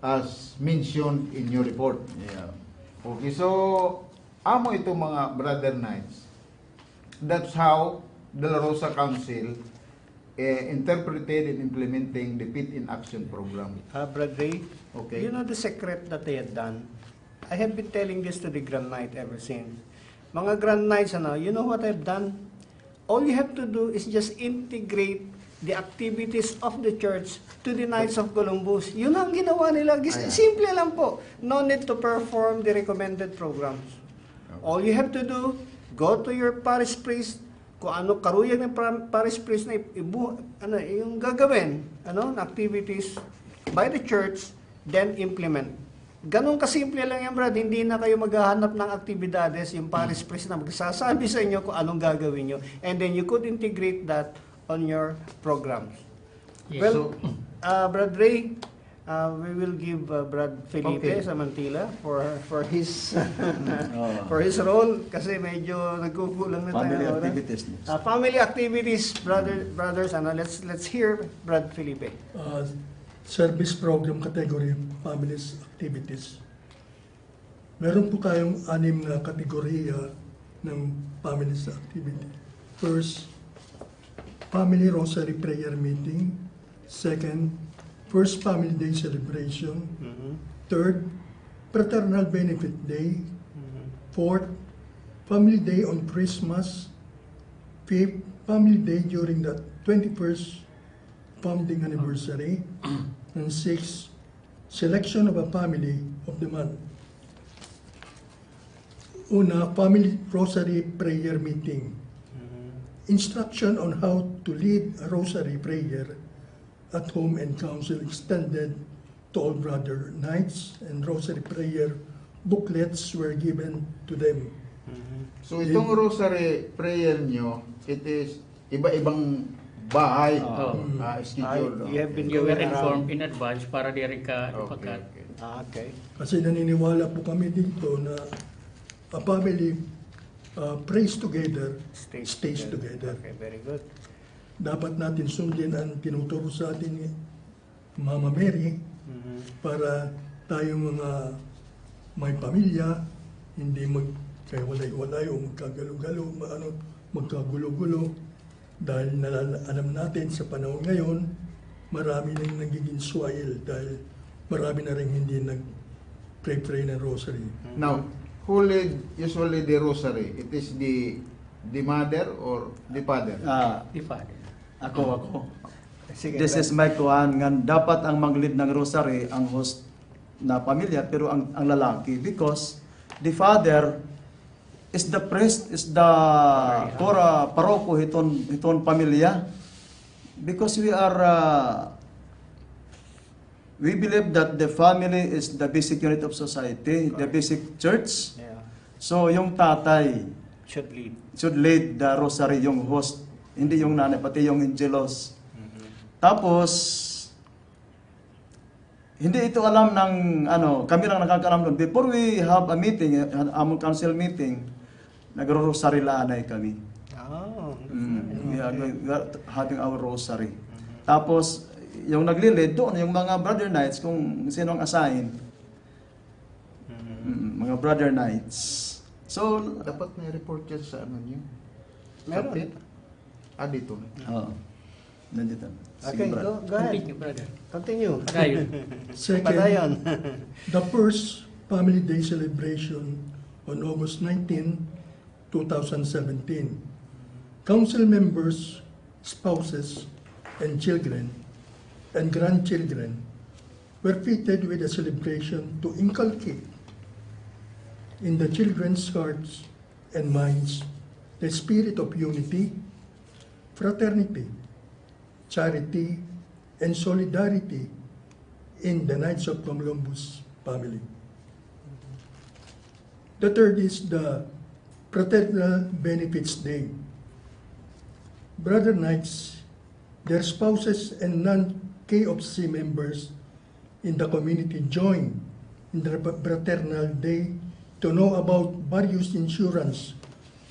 [SPEAKER 5] as mentioned in your report.
[SPEAKER 2] Yeah.
[SPEAKER 5] Okay, so amo ito mga brother knights. That's how Dolorosa Council interpreted and implementing the Fit in Action program.
[SPEAKER 1] Brad Ray,
[SPEAKER 5] Okay.
[SPEAKER 1] you know the secret that they had done? I have been telling this to the Grand Knight ever since. Mga Grand Knights, you know what I've done? All you have to do is just integrate the activities of the church to the Knights of Columbus. Yun ang ginawa nila. Simple lang po. No need to perform the recommended programs. All you have to do, go to your parish priest, kung ano karuyan ng parish priest na yung gagawin, na activities by the church, then implement. Ganun kasimple lang yan, Brad. Hindi na kayo maghahanap ng aktibidades, yung parish priest na magsasabi sa inyo kung anong gagawin nyo. And then you could integrate that on your programs.
[SPEAKER 3] Yes.
[SPEAKER 1] Well, Brad Ray, we will give Brad Felipe
[SPEAKER 5] Okay.
[SPEAKER 1] Samantila for his
[SPEAKER 2] Oh.
[SPEAKER 1] for his role kasi medyo nagkukulang na tayo.
[SPEAKER 2] Family
[SPEAKER 1] ng oras.
[SPEAKER 2] activities.
[SPEAKER 1] Family activities, brothers, let's hear Brad Felipe.
[SPEAKER 4] Service program category, families activities. Meron po tayong 6 na kategorya ng families activity. First, family rosary prayer meeting. Second, first family day celebration. Third, fraternal benefit day. Fourth, family day on Christmas. Fifth, family day during the 21st founding anniversary. And sixth, selection of a family of the month. Una, family rosary prayer meeting. Instruction on how to lead a rosary prayer at home and council extended to all brother knights, and rosary prayer booklets were given to them.
[SPEAKER 5] So itong rosary prayer nyo, it is iba-ibang bahay schedule.
[SPEAKER 1] You have been
[SPEAKER 3] You were
[SPEAKER 1] going
[SPEAKER 3] informed
[SPEAKER 1] around.
[SPEAKER 3] in advance para di rin ka
[SPEAKER 5] Okay,
[SPEAKER 3] ipakat.
[SPEAKER 5] okay.
[SPEAKER 1] Okay.
[SPEAKER 4] Kasi naniniwala po kami dito na a family prays together, stays together.
[SPEAKER 1] Okay, very good.
[SPEAKER 4] Dapat natin sundin ang tinuturo sa atin ni Mama Mary para tayong mga may pamilya, hindi magkawalay-walay o magkagalo-galo, magkagulo-gulo. Dahil alam natin sa panahon ngayon, marami nang nagiging swile dahil marami na rin hindi nag-pray ng rosary.
[SPEAKER 5] Now, who lead usually the rosary? It is the mother or the father?
[SPEAKER 3] Di father.
[SPEAKER 2] Ako.
[SPEAKER 1] Sige,
[SPEAKER 2] This
[SPEAKER 1] Brad.
[SPEAKER 2] is my kuhan nga dapat ang mag-lead ng rosary ang host na pamilya pero ang lalaki because the father is the priest, is the paroko hiton pamilya because we believe that the family is the basic unit of society, the basic church.
[SPEAKER 1] Yeah.
[SPEAKER 2] So yung tatay
[SPEAKER 1] Should lead.
[SPEAKER 2] should lead the rosary, yung host, hindi yung nanay, pati yung angelos. Tapos, hindi ito alam ng, kami lang nakakaalam doon. Before we have a meeting, among council meeting, nagro-rosary laanay kami.
[SPEAKER 1] Oh.
[SPEAKER 2] We are having our rosary. Tapos, yung nagli-lead doon, yung mga brother knights, kung sino ang assign, mga brother knights. So,
[SPEAKER 5] Dapat may report yan sa ano nyo?
[SPEAKER 1] Meron.
[SPEAKER 5] Kapit? Dito.
[SPEAKER 2] nandito.
[SPEAKER 1] Okay,
[SPEAKER 2] Sige, brad.
[SPEAKER 1] go ahead.
[SPEAKER 3] Continue, brother.
[SPEAKER 1] Continue.
[SPEAKER 3] Padayon.
[SPEAKER 4] Second,
[SPEAKER 1] Padayon.
[SPEAKER 4] the first Family Day celebration on August 19, 2017. Council members, spouses, and children and grandchildren were fitted with a celebration to inculcate in the children's hearts and minds the spirit of unity, fraternity, charity, and solidarity in the Knights of Columbus family. The third is the Fraternal Benefits Day. Brother Knights, their spouses and non-KOC members in the community join in the Fraternal Day to know about various insurance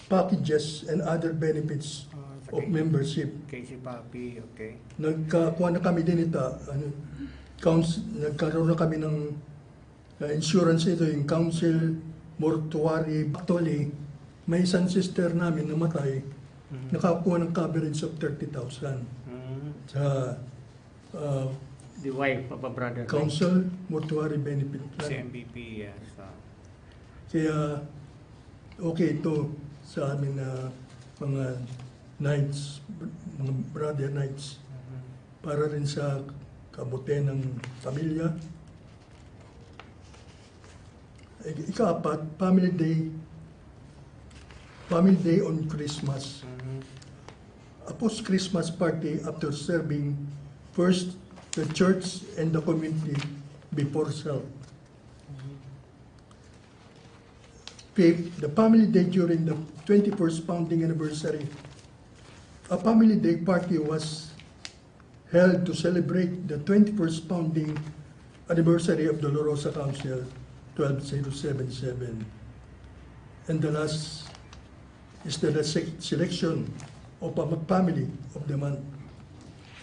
[SPEAKER 4] packages and other benefits of membership.
[SPEAKER 1] Casey Papi, okay.
[SPEAKER 4] Nagkakuha na kami din ito, nagkaroon na kami ng insurance ito, yung council, mortuary. Actually, may isang sister namin namatay, nakakuha ng coverage of 30,000 sa
[SPEAKER 3] The wife of a brother.
[SPEAKER 4] council mortuary benefit
[SPEAKER 1] Si
[SPEAKER 4] plan.
[SPEAKER 1] MVP, yes.
[SPEAKER 4] Kaya okay ito sa amin na mga knights, mga brother knights. para rin sa kabuti ng pamilya. Ika-apat, Family Day on Christmas. A post-Christmas party after serving first the church and the community before self. Fifth, the Family Day during the 21st founding anniversary. A Family Day party was held to celebrate the 21st founding anniversary of Dolorosa Council 12077. And the last is the selection of a family of the month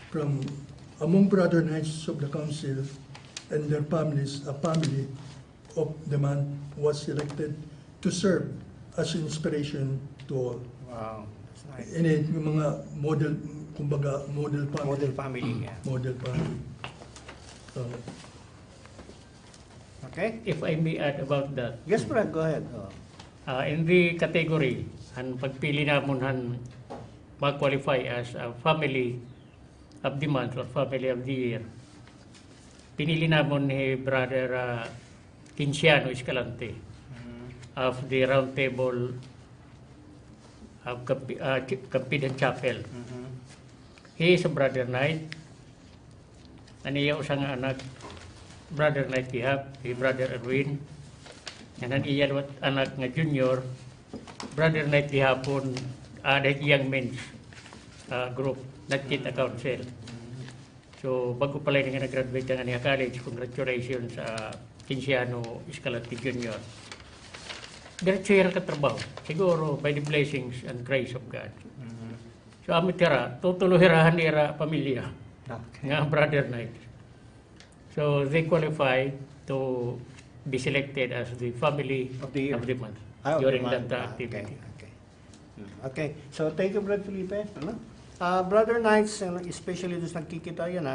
[SPEAKER 4] from among brother knights of the council and their families. A family of the month was selected to serve as inspiration to all.
[SPEAKER 1] Wow, that's nice.
[SPEAKER 4] Ini yung mga model, kumbaga model family.
[SPEAKER 1] Model family, yeah.
[SPEAKER 4] Model family.
[SPEAKER 1] Okay?
[SPEAKER 3] If I may add about that,
[SPEAKER 1] Yes, Brad, go ahead. Oh.
[SPEAKER 3] in the category, ang pagpili namon han mag-qualify as a family of the month or family of the year, pinili namon ni Brother Kinciano Escalante of the Round Table of Campidan Chapel. He is a Brother Knight. Aniya usang anak, Brother Knight Tihap, si Brother Erwin. Yan iya anak nga junior, Brother Knight Tihapon, that young men's group, Nagkita Council. So, bago pala nga nag-graduate ng Aniha College, congratulations sa Kinciano Escalante Jr. Diretso yan ka trabaho. Siguro, by the blessings and grace of God. So, amit tira, tutuluhirahan nira pamilya
[SPEAKER 1] Okay.
[SPEAKER 3] nga Brother Knight. So, they qualify to be selected as the family
[SPEAKER 1] Of the year.
[SPEAKER 3] month
[SPEAKER 1] Of
[SPEAKER 3] during
[SPEAKER 1] the month.
[SPEAKER 3] that activity.
[SPEAKER 1] Okay. Okay. So, thank you, Brother Felipe. Ano? Brother Knights, especially doon nagkikita yan,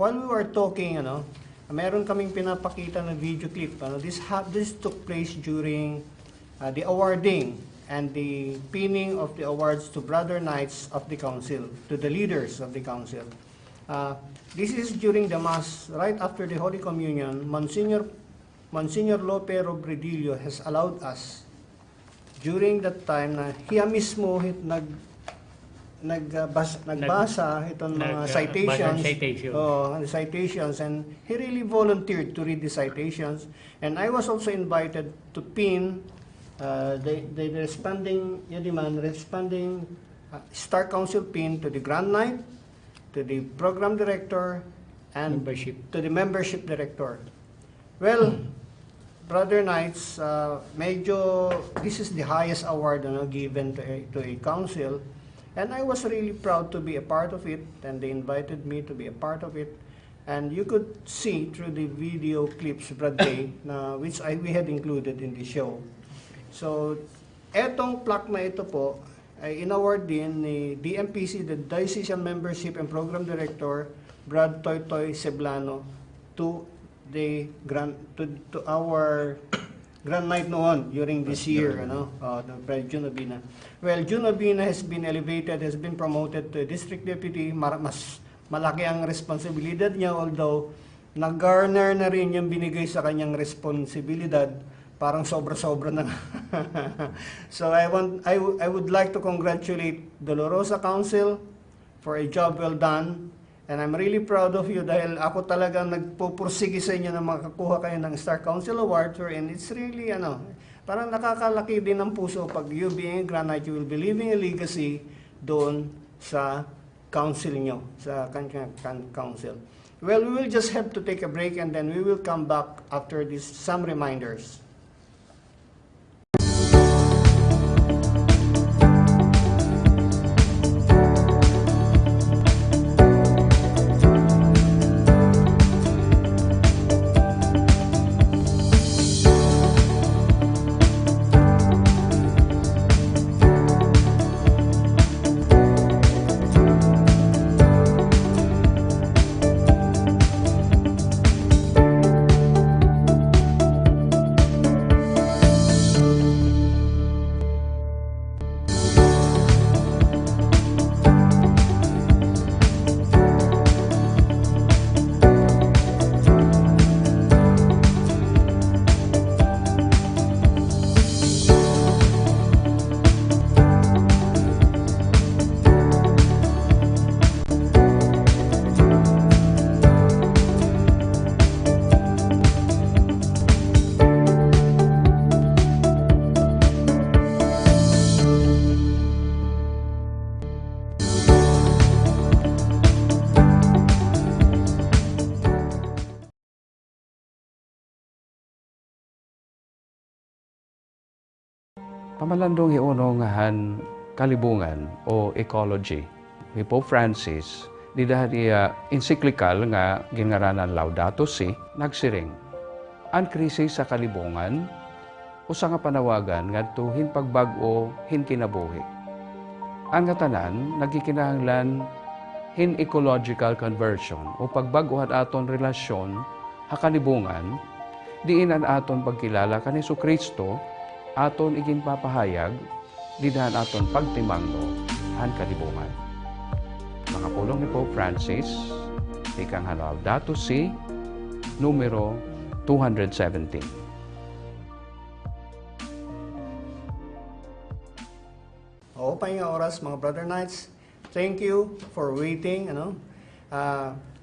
[SPEAKER 1] while we were talking, meron kaming pinapakita na video clip. This took place during the awarding and the pinning of the awards to Brother Knights of the Council, to the leaders of the Council. This is during the Mass, right after the Holy Communion. Monsignor Lope Robredillo has allowed us during that time na hiya mismo nagbasa itong mga citations. Citations, and he really volunteered to read the citations. And I was also invited to pin the responding Star Council pin to the Grand Knight, to the Program Director, and to the Membership Director. Well, Brother Knights, this is the highest award given to a council, and I was really proud to be a part of it, and they invited me to be a part of it. And you could see through the video clips, Brad Day, which we had included in the show. So, etong plaque na ito po, ay in-award din ni DMPC, the Diocesan Membership and Program Director, Brad Toy Ceblano, to our Grand Night noon during this year, the Brad Junobina. Well, Junobina has been elevated, has been promoted to District Deputy. Mas malaki ang responsibilidad niya, although nag-garner na rin yung binigay sa kanyang responsibilidad. Parang sobra-sobra na. So I would like to congratulate Dolorosa Council for a job well done, and I'm really proud of you dahil ako talaga nagpupursige sa inyo na makakuha kayo ng Star Council Award, and it's really parang nakakalaki din ng puso pag you being a Grand Knight, you will be leaving a legacy doon sa council nyo, sa council. Well, we will just have to take a break, and then we will come back after this, some reminders.
[SPEAKER 7] Pamalandong hiuno nga han kalibungan o ecology. Ni Pope Francis, di dahil encyclical nga ginngaranan Laudato Si, nagsiring. Ang krisis sa kalibungan, usa nga panawagan ngadto hinpagbag-o hinkinabuhi. Ang nga tanan nagkikinahanglan hin ecological conversion o pagbag-ohan aton relasyon ha kalibungan, diin an aton pagkilala kan Jesucristo, aton igin papahayag, didahan aton pagtimangno han kalibungan. Mga pulong ni Pope Francis, ikang Laudato Si, numero 217.
[SPEAKER 1] Open nga oras, mga Brother Knights. Thank you for waiting.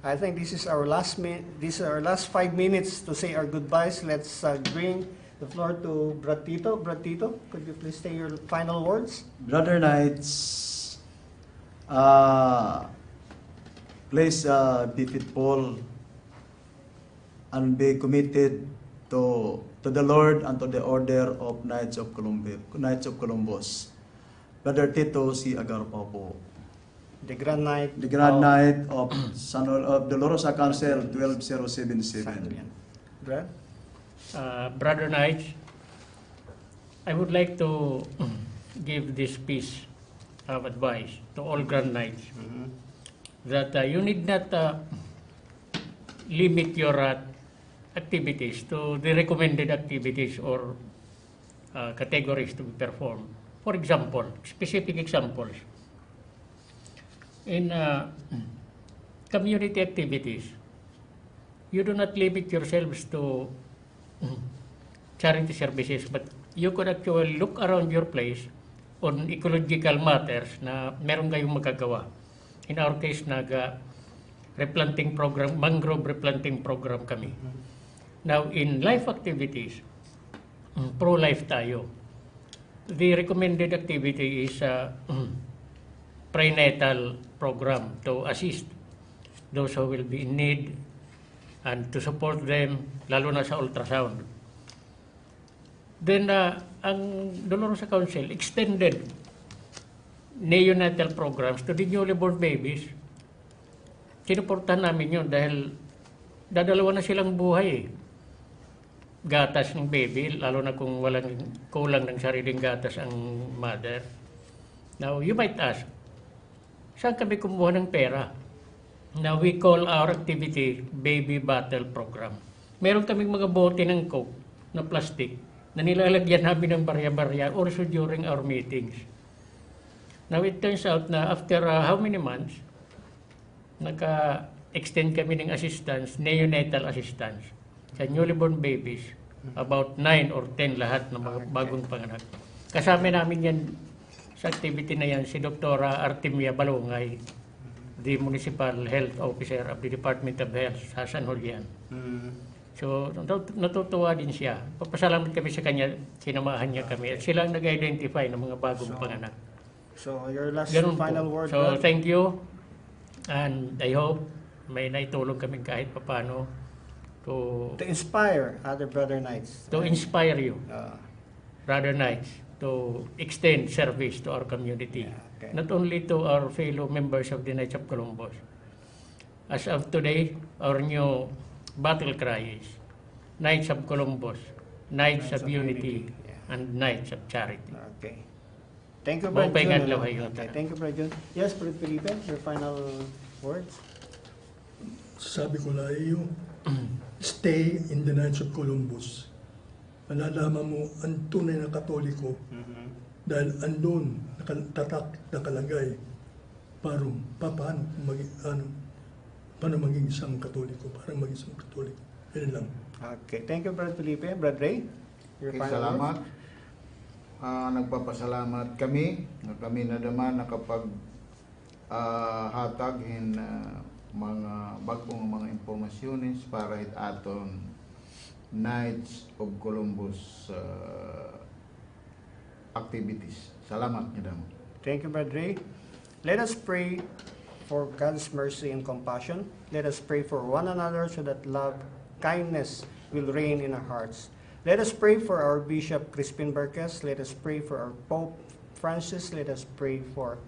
[SPEAKER 1] I think this is our last 5 minutes to say our goodbyes. Let's bring the floor to Brad Tito. Brad Tito, could you please say your final words?
[SPEAKER 2] Brother Knights, please be faithful and be committed to the Lord and to the order of Knights of Columbus. Brother Tito C. Agarpa po.
[SPEAKER 1] The Grand Knight.
[SPEAKER 2] The Grand Knight of Dolorosa Council 12077.
[SPEAKER 1] Brad?
[SPEAKER 3] Brother Knights, I would like to give this piece of advice to all Grand Knights that you need not limit your activities to the recommended activities or categories to be performed. For example, specific examples. In community activities, you do not limit yourselves to charity services, but you could actually look around your place on ecological matters na meron kayong magagawa. In our case, replanting program, mangrove replanting program kami. Now, in life activities, pro-life tayo. The recommended activity is prenatal program to assist those who will be in need and to support them, lalo na sa ultrasound. Then, ang Dolorosa Council extended neonatal programs to the newly born babies. Sinuportahan namin yun dahil dadalawa na silang buhay eh. Gatas ng baby, lalo na kung walang kulang ng sariling gatas ang mother. Now, you might ask, saan kami kumuha ng pera? Now, we call our activity Baby Bottle Program. Meron kaming mga bote ng Coke na plastic na nilalagyan namin ng barya-barya also during our meetings. Now, it turns out na after how many months, naka-extend kami ng assistance, neonatal assistance, sa newly born babies, about 9 or 10 lahat ng mga bagong panganak. Kasama namin yan sa activity na yan si Dr. Artemia Balongay, the Municipal Health Officer of the Department of Health sa San Julian. So, natutuwa din siya. Papasalamat kami sa kanya, sinamahan niya kami, at sila ang nag-identify ng mga bagong panganak.
[SPEAKER 1] So, your last
[SPEAKER 3] Ganun
[SPEAKER 1] final
[SPEAKER 3] po.
[SPEAKER 1] word,
[SPEAKER 3] So,
[SPEAKER 1] Brad?
[SPEAKER 3] thank you. And I hope may naitulong kami kahit papano to
[SPEAKER 1] inspire other Brother Knights.
[SPEAKER 3] inspire you,
[SPEAKER 1] Uh,
[SPEAKER 3] Brother Knights, to extend service to our community.
[SPEAKER 1] okay.
[SPEAKER 3] Not only to our fellow members of the Knights of Columbus. As of today, our new battle cry is Knights of Columbus, Knights of Unity, and Knights of Charity.
[SPEAKER 1] Okay. Thank you, Brad
[SPEAKER 3] Maupay
[SPEAKER 1] Jun.
[SPEAKER 3] nga law kayo.
[SPEAKER 1] Okay, thank you, Brad Jun. Yes, Brad Felipe, your final words?
[SPEAKER 4] Sabi ko na iyo, stay in the Knights of Columbus. Malalaman mo ang tunay na Katoliko dahil andun nakatatak, nakalagay paano maging isang Katoliko, parang maging isang Katoliko. Yan lang.
[SPEAKER 1] Okay, thank you, Brad Felipe. Brad Ray, your
[SPEAKER 5] Okay,
[SPEAKER 1] final
[SPEAKER 5] salamat.
[SPEAKER 1] words?
[SPEAKER 5] Nagpapasalamat kami na naman nakapag hatag mga bagong mga impormasyones para it aton Knights of Columbus activities. Salamat niyo damo.
[SPEAKER 1] Thank you, Brad Ray. Let us pray for God's mercy and compassion. Let us pray for one another so that love, kindness will reign in our hearts. Let us pray for our Bishop Crispin Barquez. Let us pray for our Pope Francis. Let us pray for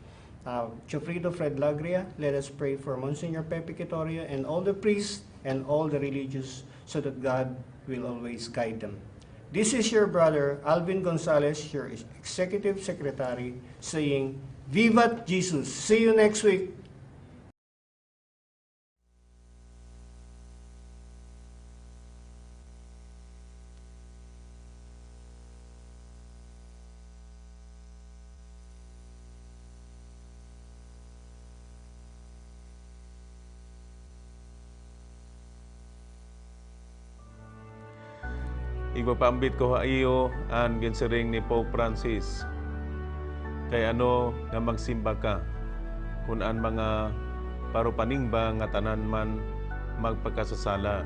[SPEAKER 1] Chofrido Fred Lagria. Let us pray for Monsignor Pepe Quitoria and all the priests and all the religious, so that God will always guide them. This is your brother Alvin Gonzalez, your Executive Secretary, saying, Vivat Jesus! See you next week!
[SPEAKER 6] Igpapambit ko iyo ang ginsiring ni Pope Francis. Kay ano nga magsimba ka, kung ang mga parupaningba nga tanan man magpagkasasala.